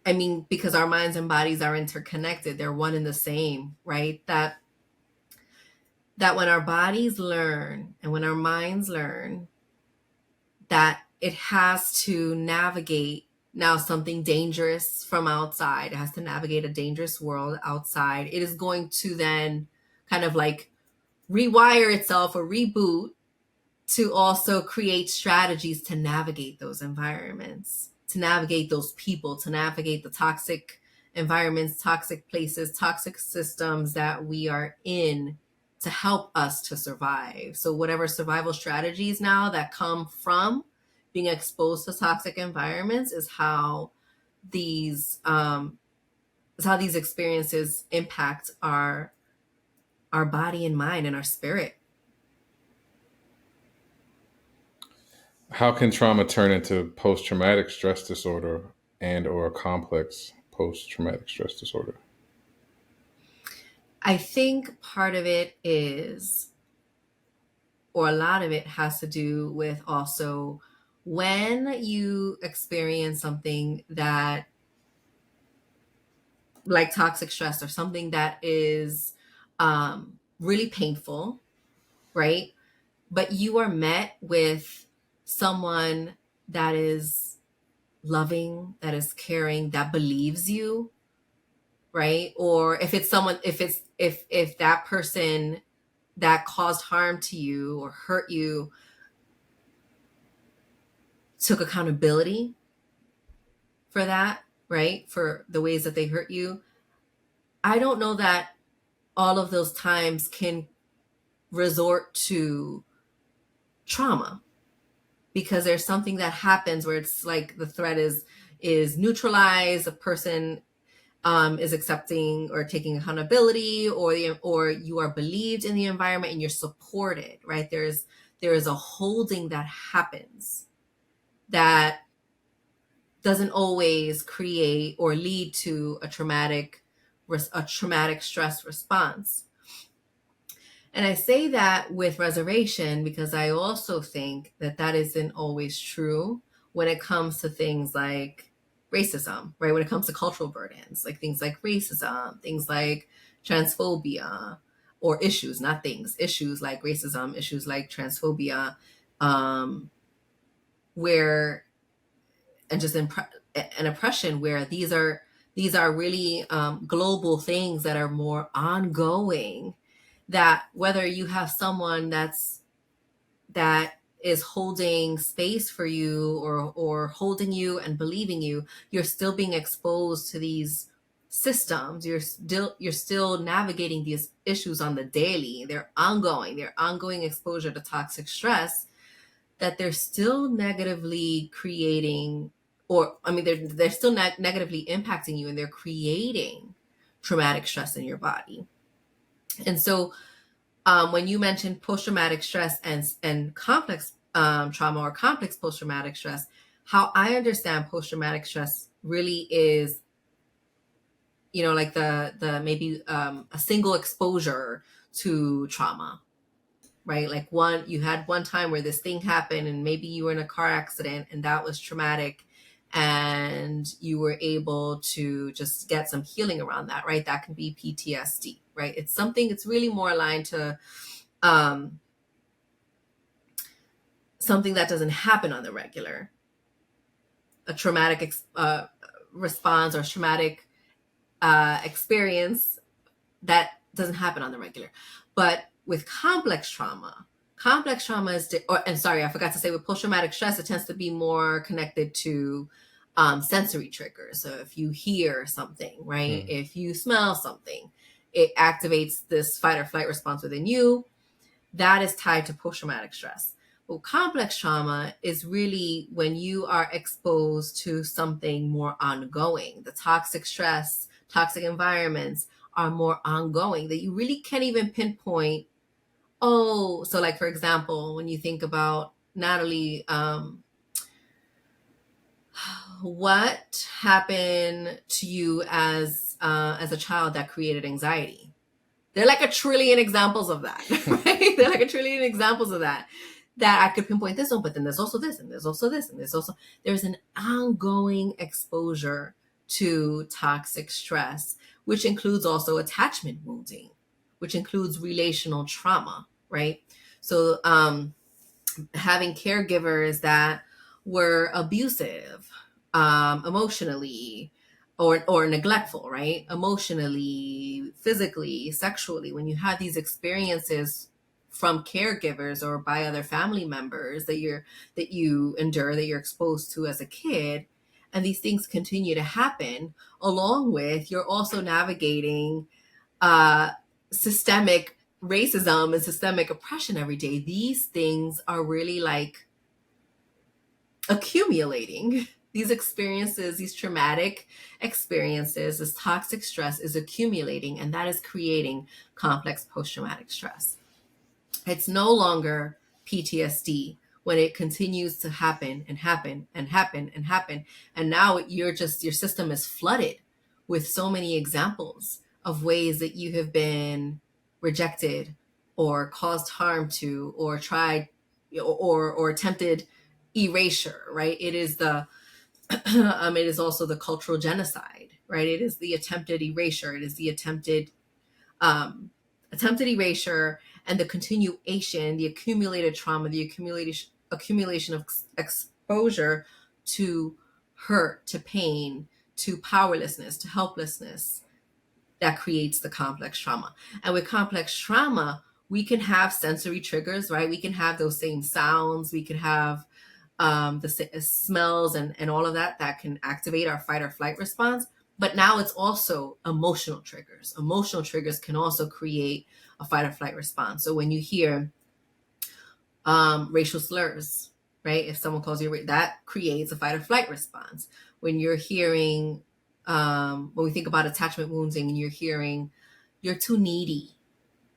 I mean, because our minds and bodies are interconnected, they're one and the same, right? That when our bodies learn and when our minds learn that it has to navigate now something dangerous from outside, it has to navigate a dangerous world outside, it is going to then kind of like rewire itself or reboot to also create strategies to navigate those environments, to navigate those people, to navigate the toxic environments, toxic places, toxic systems that we are in, to help us to survive. So whatever survival strategies now that come from being exposed to toxic environments these is how these experiences impact our body and mind and our spirit. How can trauma turn into post-traumatic stress disorder and or complex post-traumatic stress disorder? I think part of it is, or a lot of it has to do with also when you experience something that, like toxic stress or something that is really painful, right? But you are met with someone that is loving, that is caring, that believes you, right? Or if it's someone, if that person that caused harm to you or hurt you took accountability for that, right? For the ways that they hurt you. I don't know that all of those times can resort to trauma, because there's something that happens where it's like the threat is neutralized, a person is accepting or taking accountability, or you are believed in the environment and you're supported, right? There is a holding that happens that doesn't always create or lead to a traumatic stress response. And I say that with reservation because I also think that that isn't always true when it comes to things like racism, right? When it comes to cultural burdens, like things like racism, things like transphobia, or issues, not things, issues like racism, issues like transphobia, where, and just an oppression, where these are really global things that are more ongoing, that whether you have someone that is holding space for you, or holding you and believing you, you're still being exposed to these systems. You're still navigating these issues on the daily. They're ongoing exposure to toxic stress that they're still negatively creating, or I mean, they're still negatively impacting you, and they're creating traumatic stress in your body. And so, when you mentioned post-traumatic stress and complex trauma or complex post-traumatic stress, how I understand post-traumatic stress really is, like the maybe a single exposure to trauma, right? Like you had one time where this thing happened, and maybe you were in a car accident and that was traumatic, and you were able to just get some healing around that, right? That can be PTSD, right? It's really more aligned to something that doesn't happen on the regular, a traumatic response or traumatic experience that doesn't happen on the regular. But with complex trauma is, and sorry, I forgot to say, with post-traumatic stress, it tends to be more connected to sensory triggers. So if you hear something, right? If you smell something, it activates this fight or flight response within you. That is tied to post-traumatic stress. Well, complex trauma is really when you are exposed to something more ongoing. The toxic stress, toxic environments are more ongoing, that you really can't even pinpoint. Oh, so like, for example, when you think about Natalie, what happened to you as a child that created anxiety? There are like a trillion examples of that, right? There are like a trillion examples of that I could pinpoint this one, but then there's also this, and there's also this, and there's an ongoing exposure to toxic stress, which includes also attachment wounding, which includes relational trauma, right? So having caregivers that were abusive, emotionally, or neglectful, right? Emotionally, physically, sexually, when you have these experiences from caregivers or by other family members that you endure, that you're exposed to as a kid, and these things continue to happen, along with you're also navigating systemic racism and systemic oppression every day. These things are really like accumulating. These experiences, these traumatic experiences, this toxic stress is accumulating, and that is creating complex post-traumatic stress. It's no longer PTSD when it continues to happen and happen and happen and happen. And now your system is flooded with so many examples of ways that you have been rejected or caused harm to, or tried or attempted erasure, right? It is it is also the cultural genocide, right? It is the attempted erasure. It is the attempted erasure, and the continuation, the accumulated trauma, the accumulation of exposure to hurt, to pain, to powerlessness, to helplessness, that creates the complex trauma. And with complex trauma, we can have sensory triggers, right? We can have those same sounds. We can have the smells and all of that can activate our fight or flight response. But now it's also emotional triggers. Emotional triggers can also create a fight or flight response. So when you hear racial slurs, right? If someone calls you, that creates a fight or flight response. When you're hearing, when we think about attachment wounding, and you're hearing, you're too needy,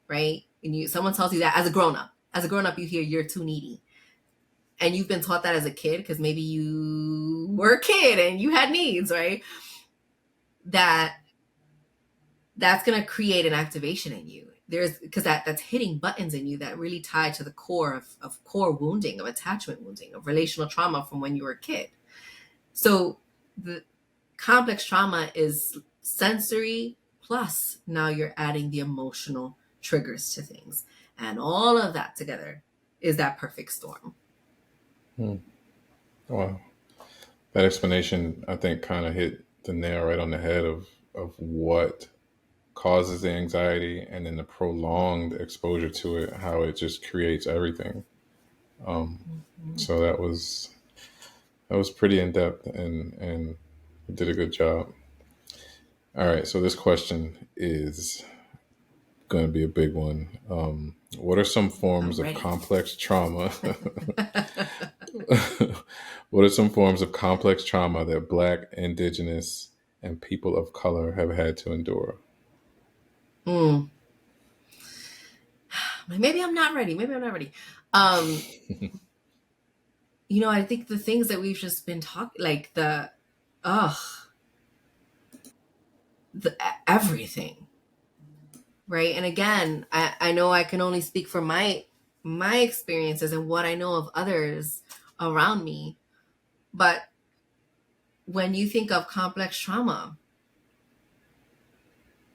right? And someone tells you that as a grown up, you hear you're too needy. And you've been taught that as a kid because maybe you were a kid and you had needs, right? That's going to create an activation in you. Because that's hitting buttons in you that really tie to the core of core wounding, of attachment wounding, of relational trauma from when you were a kid. So the complex trauma is sensory, plus now you're adding the emotional triggers to things. And all of that together is that perfect storm. Wow. That explanation, I think, kind of hit the nail right on the head of what causes the anxiety, and then the prolonged exposure to it, how it just creates everything. So that was pretty in depth, and did a good job. All right. So this question is going to be a big one. What are some I'm forms of ready. complex trauma? What are some forms of complex trauma that Black, Indigenous, and people of color have had to endure? Mm. Maybe I'm not ready. Maybe I'm not ready. Um, I think the things that we've just been talking, like ugh, everything, right? And again, I know I can only speak for my experiences and what I know of others around me. But when you think of complex trauma,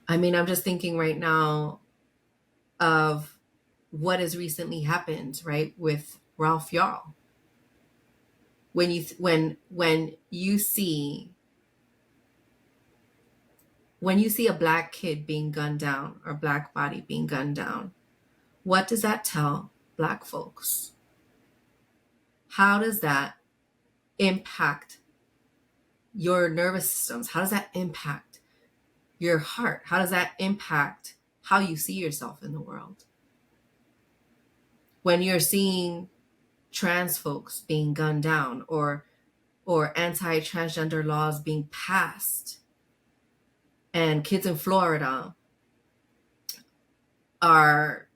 I mean, I'm just thinking right now of what has recently happened, right, with Ralph Yarl. When you see a Black kid being gunned down or Black body being gunned down, what does that tell Black folks? How does that impact your nervous systems? How does that impact your heart? How does that impact how you see yourself in the world? When you're seeing trans folks being gunned down or anti-transgender laws being passed, and kids in Florida are,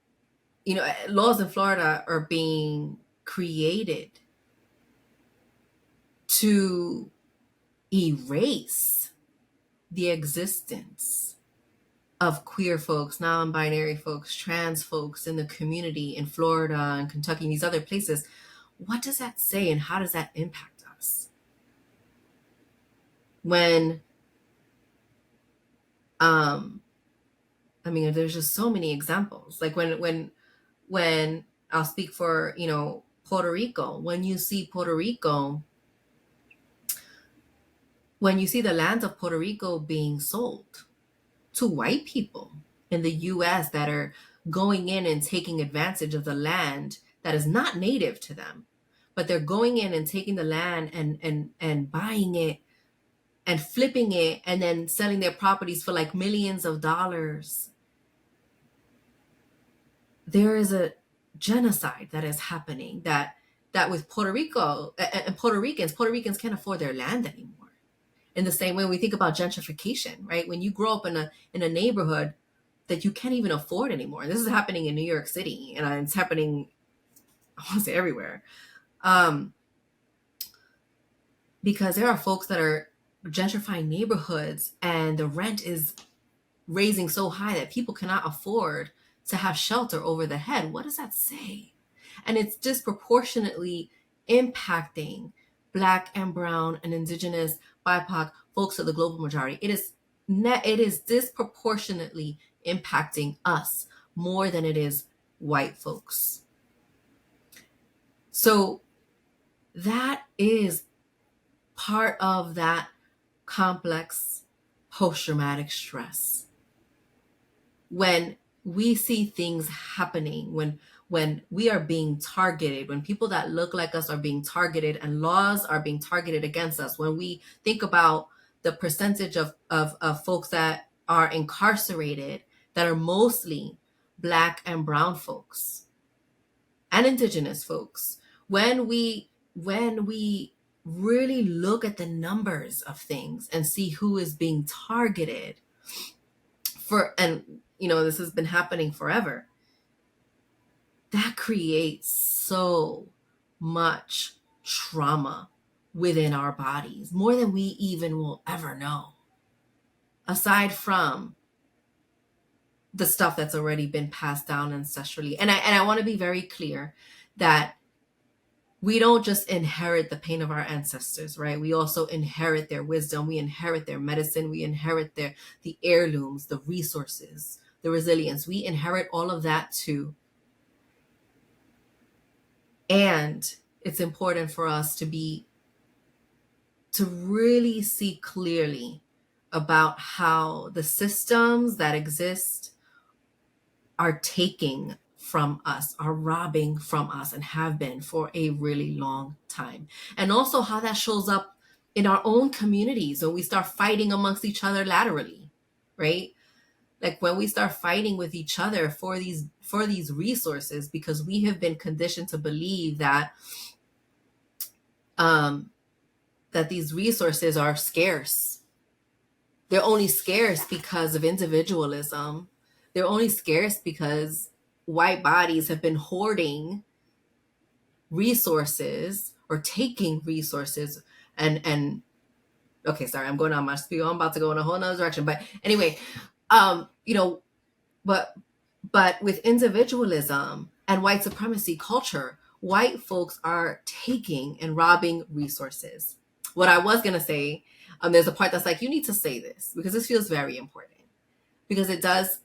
laws in Florida are being created to erase the existence of queer folks, non-binary folks, trans folks in the community in Florida and Kentucky and these other places. What does that say, and how does that impact us? When I mean, there's just so many examples. Like when I'll speak for, Puerto Rico. When you see Puerto Rico, when you see the lands of Puerto Rico being sold to white people in the US that are going in and taking advantage of the land that is not native to them, but they're going in and taking the land and buying it and flipping it and then selling their properties for like millions of dollars. There is a genocide that is happening that with Puerto Rico and Puerto Ricans can't afford their land anymore. In the same way we think about gentrification, right? When you grow up in a neighborhood that you can't even afford anymore. This is happening in New York City, and it's happening, I want to say, everywhere. Because there are folks that are gentrifying neighborhoods, and the rent is raising so high that people cannot afford to have shelter over their head. What does that say? And it's disproportionately impacting Black and brown and Indigenous, BIPOC folks of the global majority. It is disproportionately impacting us more than it is white folks. So that is part of that complex post-traumatic stress. When we see things happening, when we are being targeted, when people that look like us are being targeted and laws are being targeted against us, when we think about the percentage of folks that are incarcerated that are mostly Black and brown folks and Indigenous folks, when we really look at the numbers of things and see who is being targeted and this has been happening forever, that creates so much trauma within our bodies, more than we even will ever know, aside from the stuff that's already been passed down ancestrally. And I want to be very clear that we don't just inherit the pain of our ancestors, right? We also inherit their wisdom, we inherit their medicine, we inherit the heirlooms, the resources, the resilience. We inherit all of that too. And it's important for us to really see clearly about how the systems that exist are taking from us, are robbing from us, and have been for a really long time. And also how that shows up in our own communities when we start fighting amongst each other laterally, right? Like when we start fighting with each other for these resources, because we have been conditioned to believe that um that these resources are scarce. They're only scarce because of individualism. They're only scarce because white bodies have been hoarding resources or taking resources and okay, sorry, I'm going on my spiel. I'm about to go in a whole nother direction. But anyway, you know, but with individualism and white supremacy culture, white folks are taking and robbing resources. What I was gonna say, there's a part that's like, you need to say this because this feels very important, because it does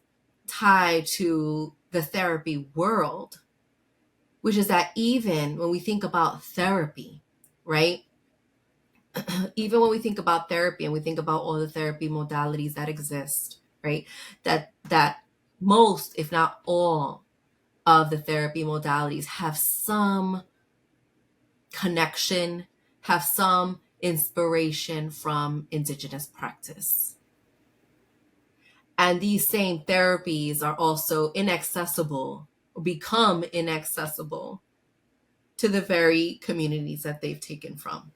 tie to the therapy world, which is that even when we think about therapy, right? Even when we think about therapy and we think about all the therapy modalities that exist, right? That most, if not all, of the therapy modalities have some connection, have some inspiration from indigenous practice. And these same therapies are also inaccessible, become inaccessible to the very communities that they've taken from.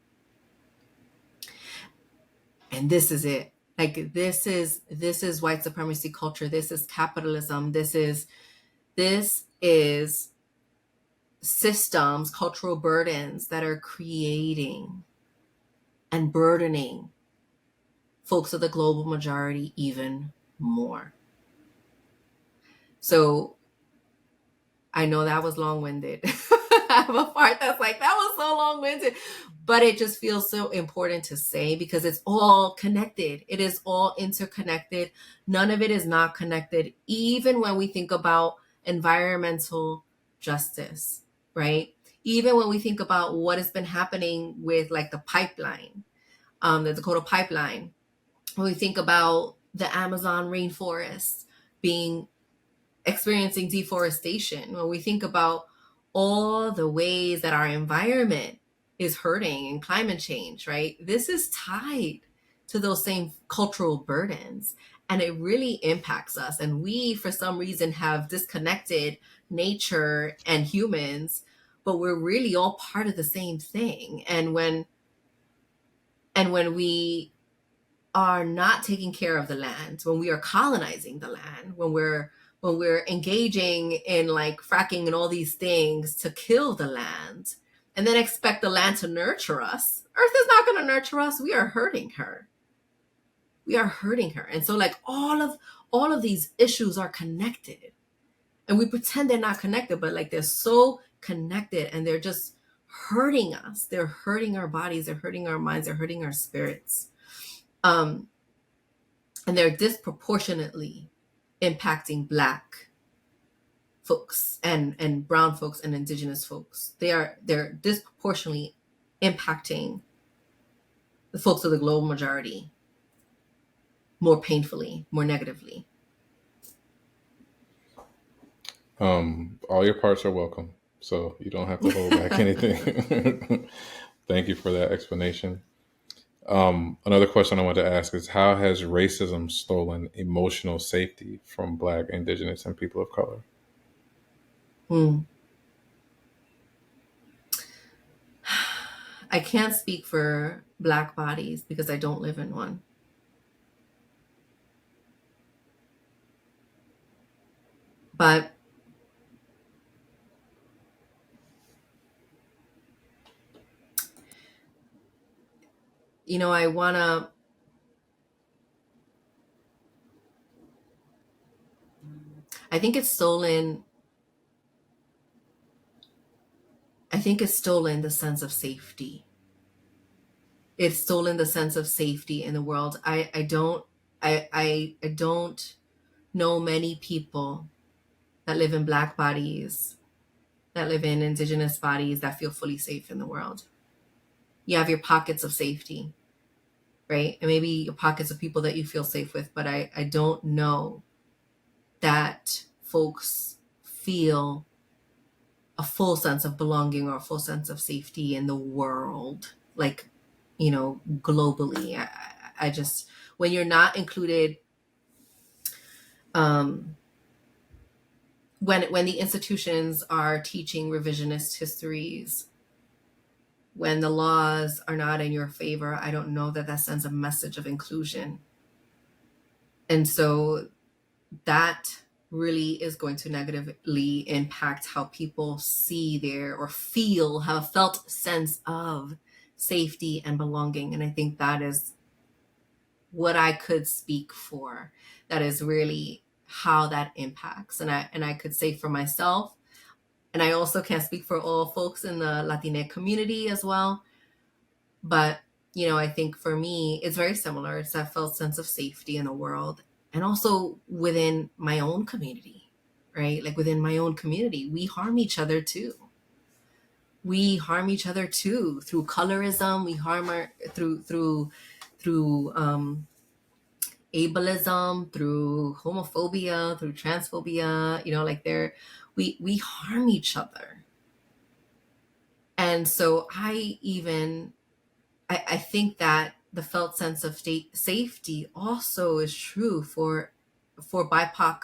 And this is it. Like this is white supremacy culture. This is capitalism. This is systems, cultural burdens that are creating and burdening folks of the global majority even more. So I know that was long-winded. I have a part that's like, that was so long-winded, but it just feels so important to say because it's all connected. It is all interconnected. None of it is not connected, even when we think about environmental justice, right? Even when we think about what has been happening with like the pipeline, the Dakota pipeline, when we think about the Amazon rainforest experiencing deforestation, when we think about all the ways that our environment is hurting and climate change, right? This is tied to those same cultural burdens, and it really impacts us. And we, for some reason, have disconnected nature and humans, but we're really all part of the same thing. And when we are not taking care of the land, when we are colonizing the land, when we're engaging in like fracking and all these things to kill the land, and then expect the land to nurture us, Earth is not going to nurture us. We are hurting her. We are hurting her. And so like all of these issues are connected, and we pretend they're not connected, but like they're so connected, and they're just hurting us. They're hurting our bodies. They're hurting our minds. They're hurting our spirits. And they're disproportionately impacting Black folks and brown folks and indigenous folks. They're disproportionately impacting the folks of the global majority more painfully, more negatively. All your parts are welcome, so you don't have to hold back anything. Thank you for that explanation. Another question I want to ask is, how has racism stolen emotional safety from Black, Indigenous, and people of color? I can't speak for Black bodies because I don't live in one. But I think it's stolen. I think it's stolen the sense of safety. It's stolen the sense of safety in the world. I don't know many people that live in Black bodies, that live in indigenous bodies that feel fully safe in the world. You have your pockets of safety, right? And maybe your pockets of people that you feel safe with, but I don't know that folks feel a full sense of belonging or a full sense of safety in the world, like, globally. I just, when you're not included, um, when the institutions are teaching revisionist histories, when the laws are not in your favor, I don't know that that sends a message of inclusion. And so that really is going to negatively impact how people see their or feel, have a felt sense of safety and belonging. And I think that is what I could speak for. That is really how that impacts. And I could say for myself, and I also can't speak for all folks in the Latinx community as well. But, you know, I think for me, it's very similar. It's that felt sense of safety in the world and also within my own community, right? Like within my own community, we harm each other too. We harm each other too through colorism. We harm our through ableism, through homophobia, through transphobia. You know, like we harm each other. And so I think that the felt sense of safety also is true for BIPOC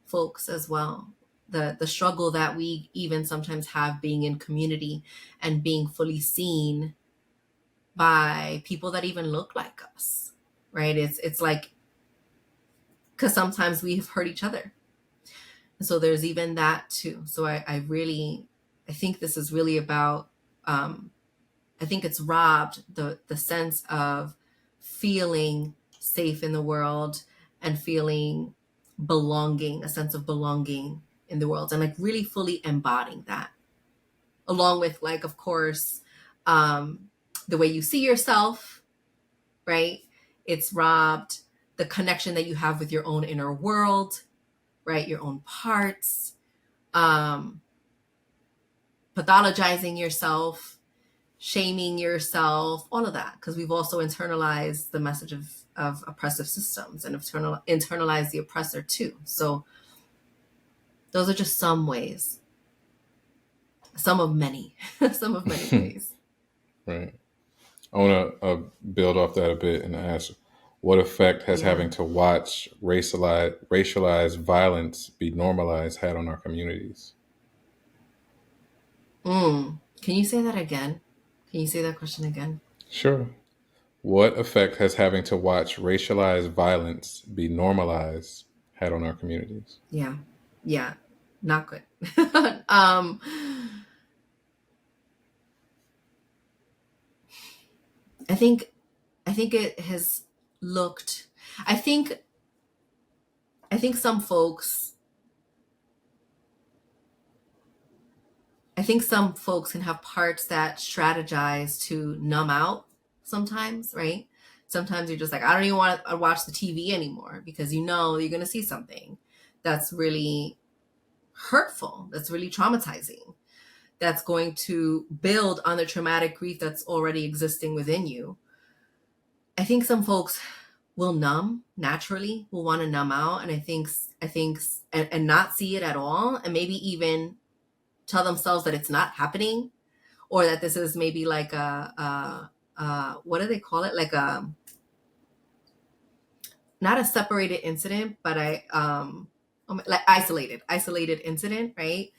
folks as well. The struggle that we even sometimes have being in community and being fully seen by people that even look like us, right? It's like, because sometimes we have hurt each other. And so there's even that too. So I think this is really about, I think it's robbed the sense of feeling safe in the world and feeling belonging, a sense of belonging in the world, and like really fully embodying that, along with, like, of course, the way you see yourself, right? It's robbed the connection that you have with your own inner world, right? Your own parts, pathologizing yourself, shaming yourself, all of that, because we've also internalized the message of oppressive systems and internalized the oppressor too. So those are just some ways, some of many, some of many ways. Right. I want to build off that a bit and ask, what effect has Yeah. having to watch racialized violence be normalized had on our communities? Can you say that again? Can you say that question again? Sure. What effect has having to watch racialized violence be normalized had on our communities? Yeah. Not good. um I think it has looked, I think some folks, can have parts that strategize to numb out sometimes, right? Sometimes you're just like, I don't even want to watch the TV anymore, because you know you're going to see something that's really hurtful, that's really traumatizing, that's going to build on the traumatic grief that's already existing within you. I think some folks will numb naturally, will want to numb out, and I think and not see it at all, and maybe even tell themselves that it's not happening, or that this is maybe like what do they call it? Like not a separated incident, but like isolated incident, right?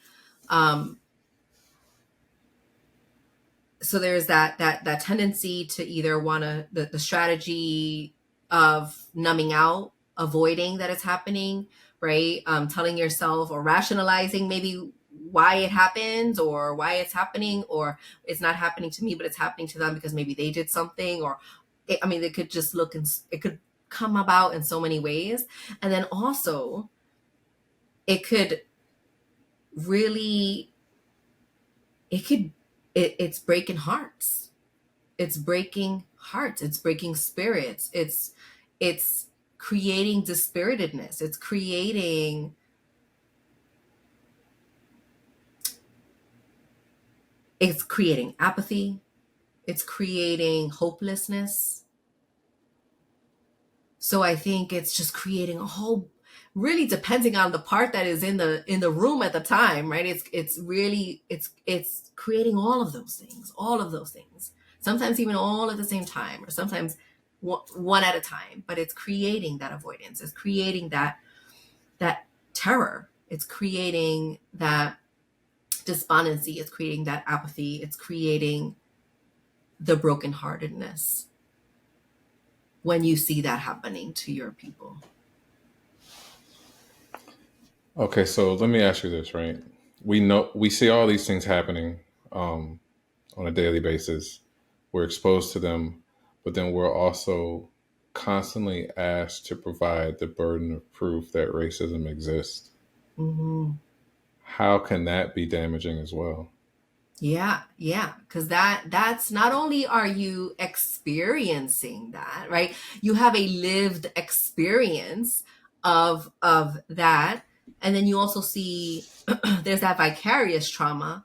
So there's that tendency to either want to, the strategy of numbing out, avoiding that it's happening, right? Telling yourself or rationalizing maybe why it happens or why it's happening, or it's not happening to me, but it's happening to them because maybe they did something, or it could just look, and it could come about in so many ways. And then also it could really, it's breaking hearts. It's breaking hearts. It's breaking spirits. It's creating dispiritedness. It's creating apathy. It's creating hopelessness. So I think it's just creating a whole, really depending on the part that is in the room at the time, right? It's really creating all of those things. Sometimes even all at the same time, or sometimes one at a time, but it's creating that avoidance. It's creating that that terror. It's creating that despondency. It's creating that apathy. It's creating the brokenheartedness when you see that happening to your people. Okay, so let me ask you this, right? We see all these things happening on a daily basis. We're exposed to them, but then we're also constantly asked to provide the burden of proof that racism exists. Mm-hmm. How can that be damaging as well? Yeah, yeah, because that's not only are you experiencing that, right? You have a lived experience of that, and then you also see there's that vicarious trauma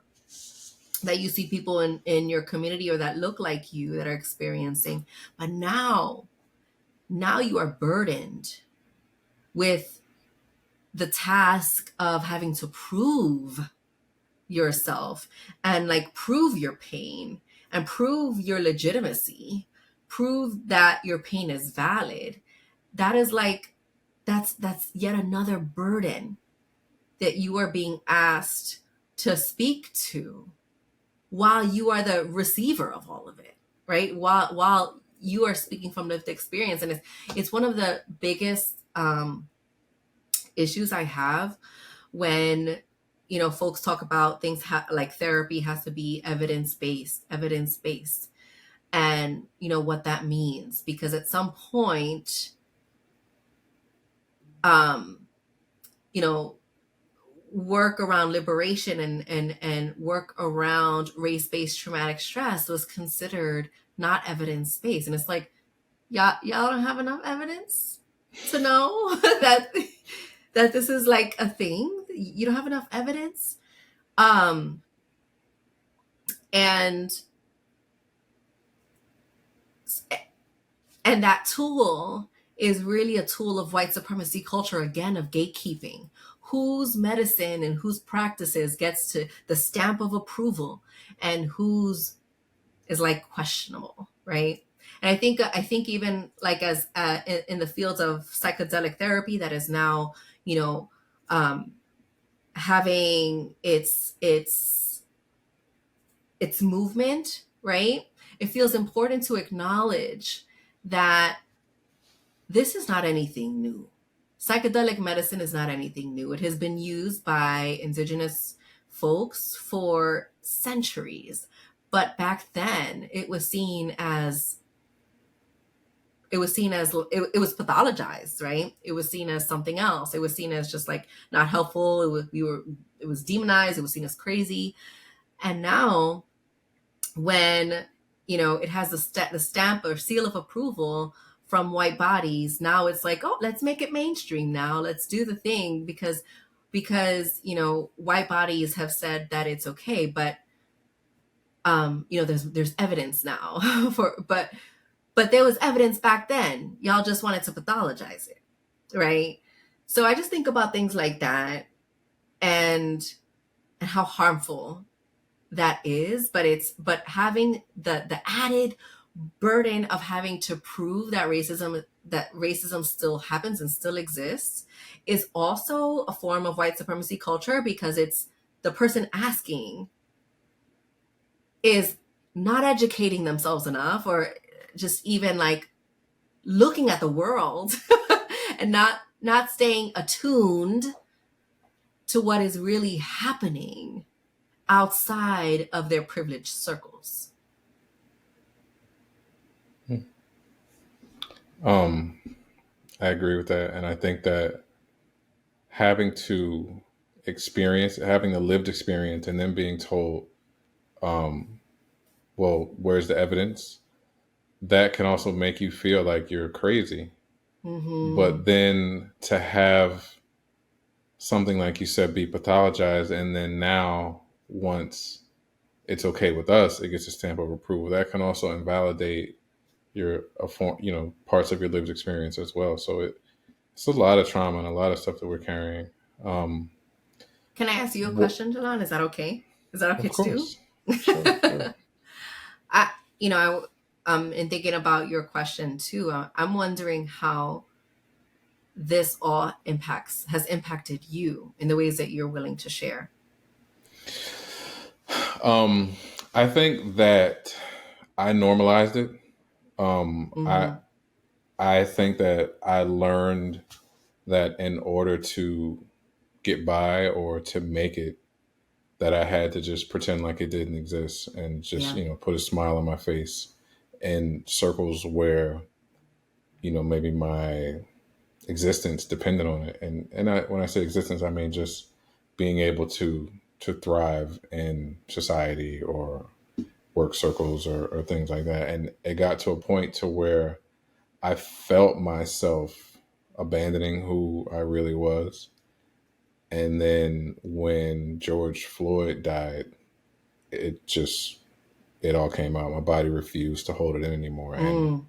that you see people in your community or that look like you that are experiencing. But now you are burdened with the task of having to prove yourself and like prove your pain and prove your legitimacy, prove that your pain is valid. That is like that's yet another burden that you are being asked to speak to while you are the receiver of all of it, right? While you are speaking from lived experience. And it's one of the biggest issues I have when folks talk about things like therapy has to be evidence based, and what that means, because at some point um you know work around liberation and work around race-based traumatic stress was considered not evidence-based, and it's like, y'all don't have enough evidence to know that this is like a thing. You don't have enough evidence. um and and that tool is really a tool of white supremacy culture, again, of gatekeeping. Whose medicine and whose practices gets to the stamp of approval, and whose is like questionable, right? And I think even like as in the fields of psychedelic therapy that is now, you know um having its movement, right? It feels important to acknowledge that this is not anything new. Psychedelic medicine is not anything new. It has been used by indigenous folks for centuries. But back then, it was pathologized, right? It was seen as something else. It was seen as just like not helpful. It was demonized. It was seen as crazy. And now, when it has the stamp or seal of approval from white bodies, now it's like, oh, let's make it mainstream. Now let's do the thing because white bodies have said that it's okay. But there's evidence now but there was evidence back then. Y'all just wanted to pathologize it, right? So I just think about things like that, and how harmful that is. But having the added burden of having to prove that racism still happens and still exists is also a form of white supremacy culture, because it's the person asking is not educating themselves enough, or just even like looking at the world and not staying attuned to what is really happening outside of their privileged circles. Um, I agree with that, and I think that having having a lived experience, and then being told, well, where's the evidence? That can also make you feel like you're crazy. Mm-hmm. But then to have something like you said be pathologized, and then now once it's okay with us, it gets a stamp of approval. That can also invalidate parts of your lived experience as well. So it's a lot of trauma and a lot of stuff that we're carrying. Um, Can I ask you a wh- question, Jalon? Is that okay? Is that okay of to do? course, sure, sure. I, in thinking about your question too, I'm wondering how this all has impacted you in the ways that you're willing to share? I think that I normalized it. Um, I Mm-hmm. I think that I learned that in order to get by or to make it, that I had to just pretend like it didn't exist and just, Yeah. put a smile on my face in circles where, maybe my existence depended on it. When I say existence, I mean just being able to thrive in society or work circles or things like that. And it got to a point to where I felt myself abandoning who I really was. And then when George Floyd died, it just it all came out. My body refused to hold it in anymore. And Mm.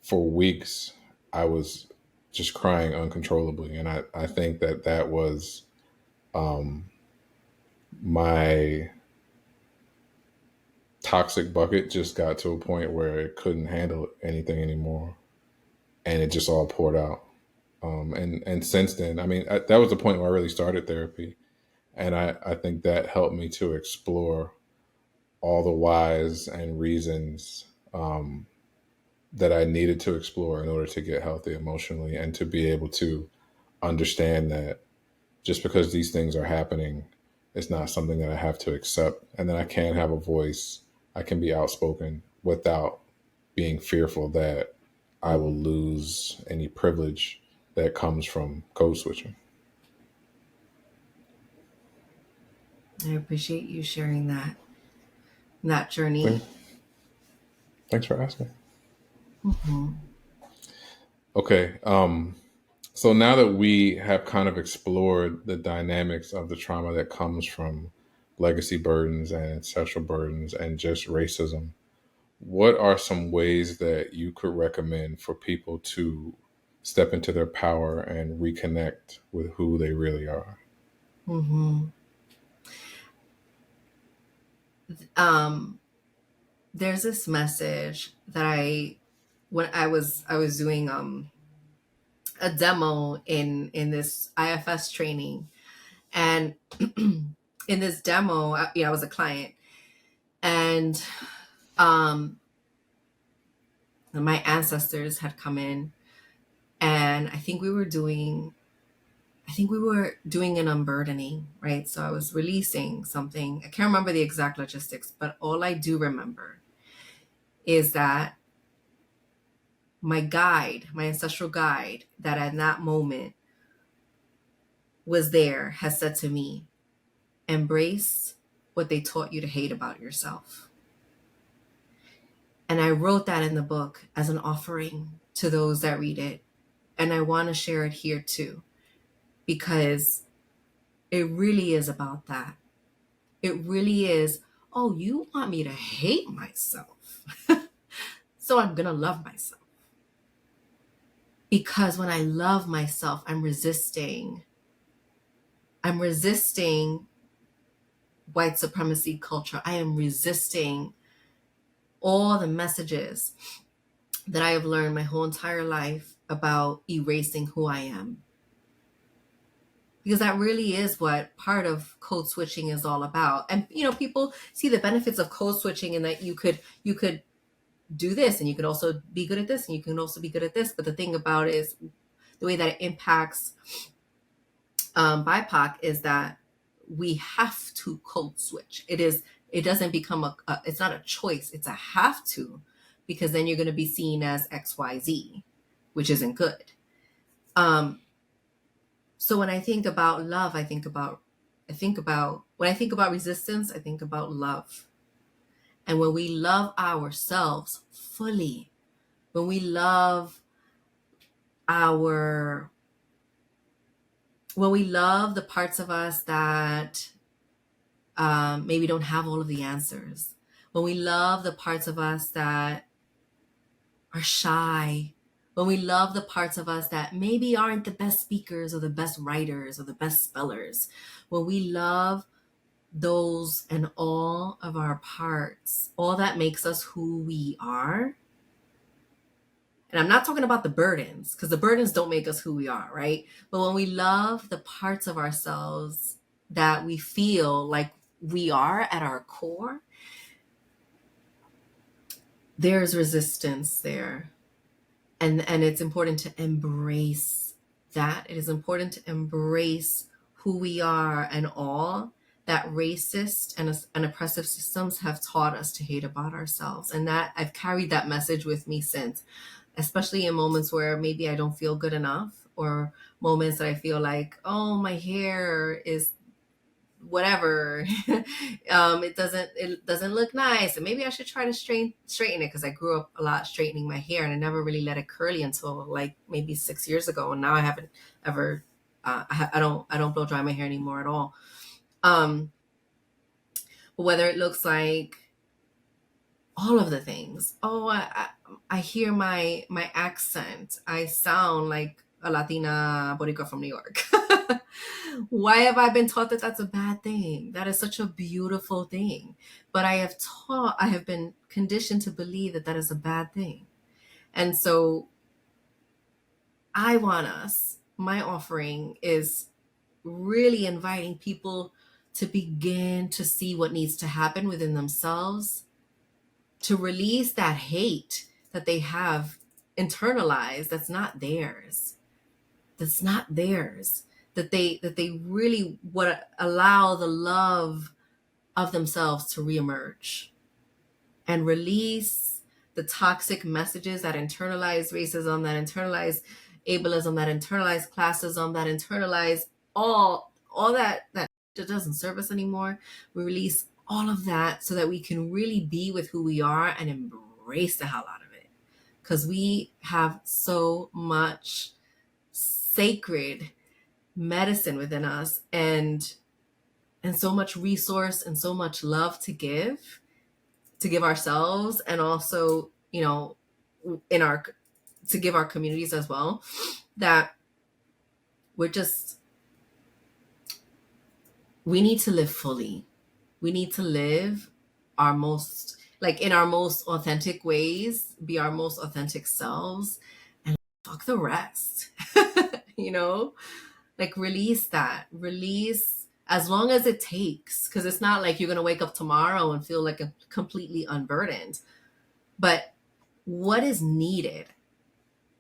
for weeks, I was just crying uncontrollably. And I think that that was um, my toxic bucket just got to a point where it couldn't handle anything anymore. And it just all poured out. And since then, I mean, that was the point where I really started therapy. And I think that helped me to explore all the whys and reasons that I needed to explore in order to get healthy emotionally and to be able to understand that just because these things are happening, it's not something that I have to accept. And then I can have a voice. I can be outspoken without being fearful that I will lose any privilege that comes from code switching. I appreciate you sharing that journey. Thanks, thanks for asking. Mm-hmm. Okay. So now that we have kind of explored the dynamics of the trauma that comes from legacy burdens and ancestral burdens and just racism, what are some ways that you could recommend for people to step into their power and reconnect with who they really are? Mm-hmm. Um, there's this message that when I was doing a demo in this IFS training, and in this demo, I was a client, and um, my ancestors had come in, and I think we were doing an unburdening, right? So I was releasing something. I can't remember the exact logistics, but all I do remember is that my ancestral guide, that at that moment was there, has said to me, embrace what they taught you to hate about yourself. And I wrote that in the book as an offering to those that read it. And I want to share it here too, because it really is about that. It really is, oh, you want me to hate myself. So I'm going to love myself. Because when I love myself, I'm resisting white supremacy culture. I am resisting all the messages that I have learned my whole entire life about erasing who I am. Because that really is what part of code switching is all about. And people see the benefits of code switching in that you could do this, and you could also be good at this, and you can also be good at this. But the thing about it is the way that it impacts BIPOC is that we have to code switch. It doesn't become it's not a choice, it's a have to, because then you're going to be seen as XYZ, which isn't good. So when I think about love, when I think about resistance, I think about love. And when we love ourselves fully, when we love our when we love the parts of us that maybe don't have all of the answers, when we love the parts of us that are shy, when we love the parts of us that maybe aren't the best speakers or the best writers or the best spellers, when we love those and all of our parts, all that makes us who we are, And I'm not talking about the burdens, because the burdens don't make us who we are, right? But when we love the parts of ourselves that we feel like we are at our core, there's resistance there. And it's important to embrace that. It is important to embrace who we are and all that racist and oppressive systems have taught us to hate about ourselves. And that I've carried that message with me since, especially in moments where maybe I don't feel good enough, or moments that I feel like, oh, my hair is whatever. It doesn't look nice, and maybe I should try to straighten it, because I grew up a lot straightening my hair, and I never really let it curly until like maybe 6 years ago, and now I haven't ever. I don't blow dry my hair anymore at all. Um, but whether it looks like all of the things. Oh, I hear my accent. I sound like a Latina Boricua from New York. Why have I been taught that that's a bad thing? That is such a beautiful thing. But I have been conditioned to believe that that is a bad thing. And so my offering is really inviting people to begin to see what needs to happen within themselves, to release that hate that they have internalized, that's not theirs, that they really would allow the love of themselves to reemerge, and release the toxic messages, that internalized racism, that internalized ableism, that internalized classism, that internalized all that doesn't serve us anymore. We release all of that so that we can really be with who we are and embrace the hell out of it, because we have so much sacred medicine within us, and so much resource and so much love to give ourselves, and also, in our to give our communities as well, that we need to live fully. We need to live our most, like, in our most authentic ways, be our most authentic selves, and fuck the rest. you know like, release as long as it takes, because it's not like you're going to wake up tomorrow and feel like a completely unburdened. But what is needed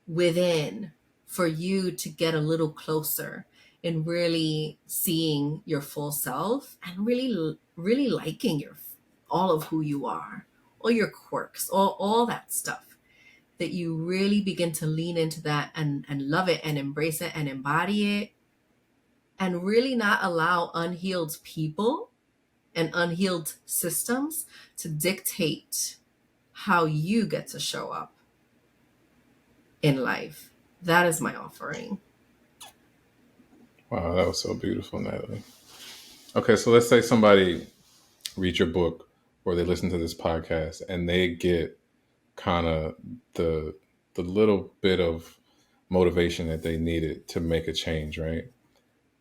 within for you to get a little closer and really seeing your full self, and really liking all of who you are, all your quirks, all that stuff, that you really begin to lean into that, and love it and embrace it and embody it, and really not allow unhealed people and unhealed systems to dictate how you get to show up in life. That is my offering. Wow, that was so beautiful, Natalie. Okay, so let's say somebody reads your book or they listen to this podcast and they get kind of the little bit of motivation that they needed to make a change, right?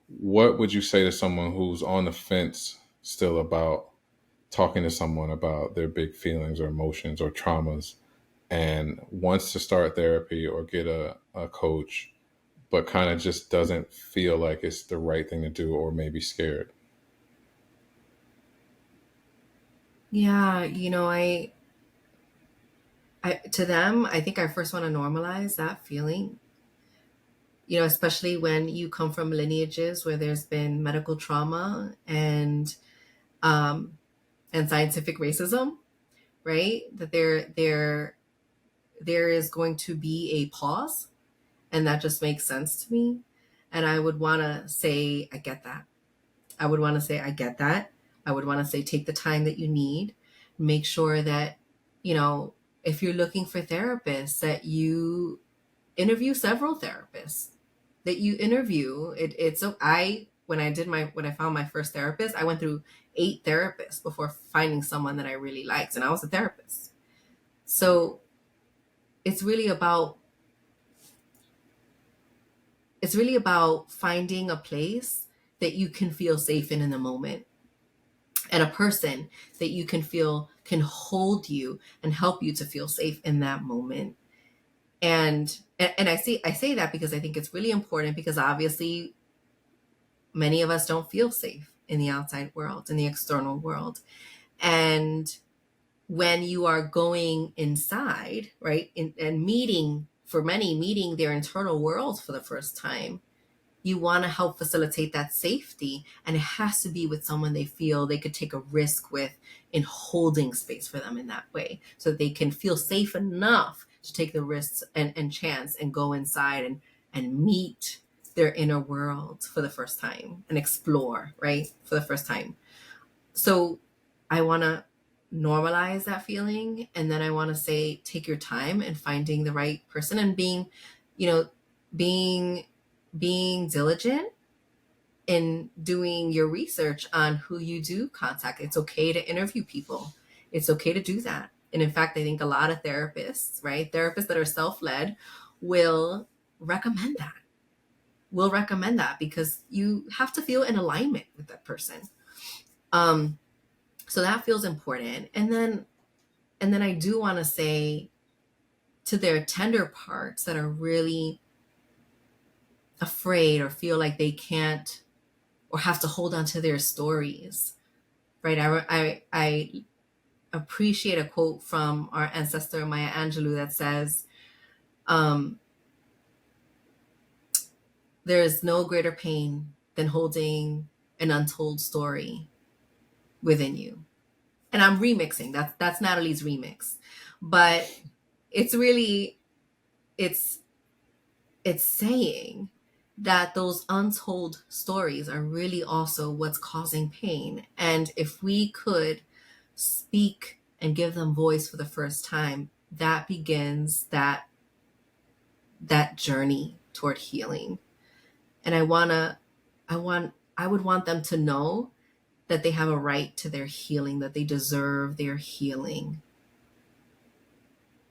What would you say to someone who's on the fence still about talking to someone about their big feelings or emotions or traumas, and wants to start therapy or get a coach, but kind of just doesn't feel like it's the right thing to do, or maybe scared? Yeah, to them, I think I first want to normalize that feeling, especially when you come from lineages where there's been medical trauma um, and scientific racism, right? That there is going to be a pause, and that just makes sense to me. And I would want to say, I get that. I would want to say, I get that. I would want to say, take the time that you need. Make sure that, if you're looking for therapists, that you interview several therapists. That you interview. When I found my first therapist, I went through 8 therapists before finding someone that I really liked, and I was a therapist. So it's really about finding a place that you can feel safe in the moment, and a person that you can feel can hold you and help you to feel safe in that moment. And I say that because I think it's really important, because obviously many of us don't feel safe in the outside world, in the external world. And when you are going inside, right, and meeting, for many, meeting their internal world for the first time, you want to help facilitate that safety. And it has to be with someone they feel they could take a risk with, in holding space for them in that way, so that they can feel safe enough to take the risks and chance and go inside and meet their inner world for the first time and explore, right, for the first time. So I want to normalize that feeling. And then I want to say, take your time in finding the right person, and being, you know, being diligent in doing your research on who you do contact. It's okay to interview people. It's okay to do that. And in fact, I think a lot of therapists, right, therapists that are self-led will recommend that. Because you have to feel in alignment with that person. So that feels important. And then I do want to say, to their tender parts that are really afraid or feel like they can't or have to hold on to their stories, right? I appreciate a quote from our ancestor Maya Angelou that says, there is no greater pain than holding an untold story within you. And I'm remixing. That's Natalie's remix. But it's really, it's saying that those untold stories are really also what's causing pain. And if we could speak and give them voice for the first time, that begins that journey toward healing. And I would want them to know that they have a right to their healing, that they deserve their healing,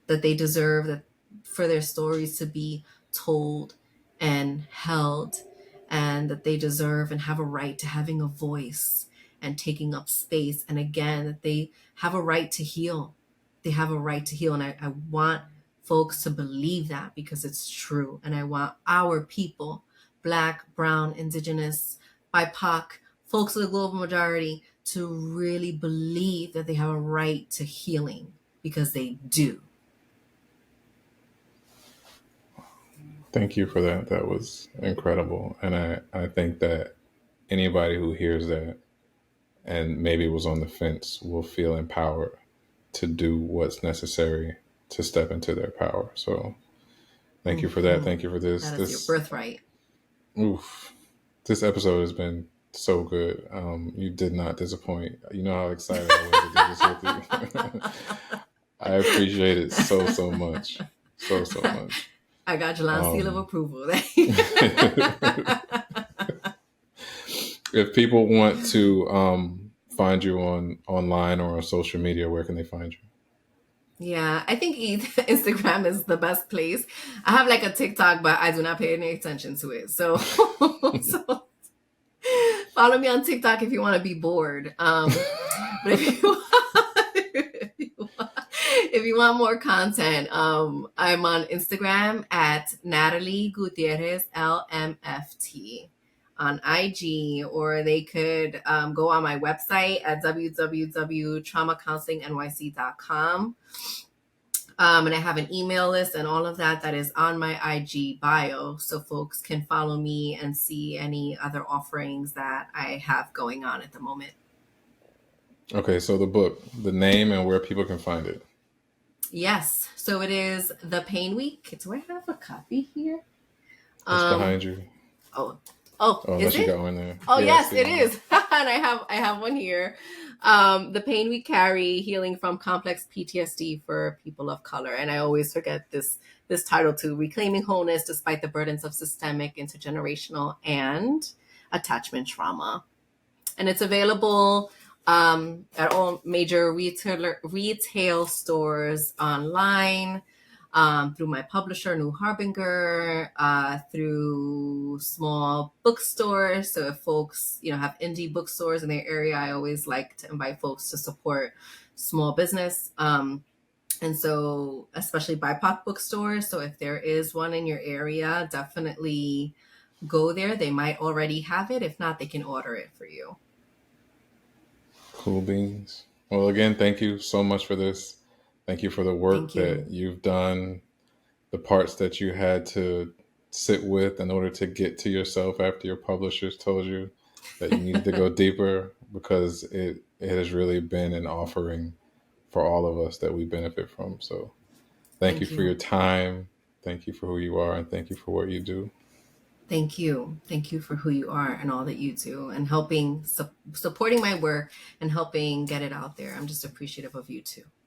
that they deserve that for their stories to be told and held, and that they deserve and have a right to having a voice and taking up space. And again, that they have a right to heal. They have a right to heal. And I want folks to believe that, because it's true. And I want our people, Black, Brown, Indigenous, BIPOC, folks of the global majority, to really believe that they have a right to healing, because they do. Thank you for that. That was incredible. And I think that anybody who hears that and maybe was on the fence will feel empowered to do what's necessary to step into their power. So thank you for that. Thank you for this. That is your birthright. Oof. This episode has been so good. You did not disappoint. You know how excited I was to do this with you. I appreciate it so much. So much. I got Jalan's seal of approval. If people want to find you online or on social media, where can they find you? Yeah, I think Instagram is the best place. I have like a TikTok, but I do not pay any attention to it. So follow me on TikTok if you want to be bored. But if you want more content, I'm on Instagram at Natalie Gutierrez LMFT on IG, or they could go on my website at www.traumacounselingnyc.com. And I have an email list and all of that is on my IG bio, so folks can follow me and see any other offerings that I have going on at the moment. Okay, so the book, the name, and where people can find it. Yes, so it is The Pain Week. Do I have a copy here? It's behind you. Oh, unless is it? You got one there. Oh, yes, it is. And I have one here. The Pain We Carry, Healing from Complex PTSD for People of Color. And I always forget this title too, Reclaiming Wholeness Despite the Burdens of Systemic, Intergenerational, and Attachment Trauma. And it's available at all major retail stores, online, through my publisher, New Harbinger, through small bookstores. So if folks, have indie bookstores in their area, I always like to invite folks to support small business. And so, especially BIPOC bookstores. So if there is one in your area, definitely go there. They might already have it. If not, they can order it for you. Cool beans. Well, again, thank you so much for this. Thank you for the work Thank that you. you've done, the parts that you had to sit with in order to get to yourself after your publishers told you that you needed to go deeper, because it has really been an offering for all of us that we benefit from. So thank you Thank for your you. time. Thank you for who you are, and thank you for what you do. Thank you. Thank you for who you are and all that you do and helping, supporting my work and helping get it out there. I'm just appreciative of you too.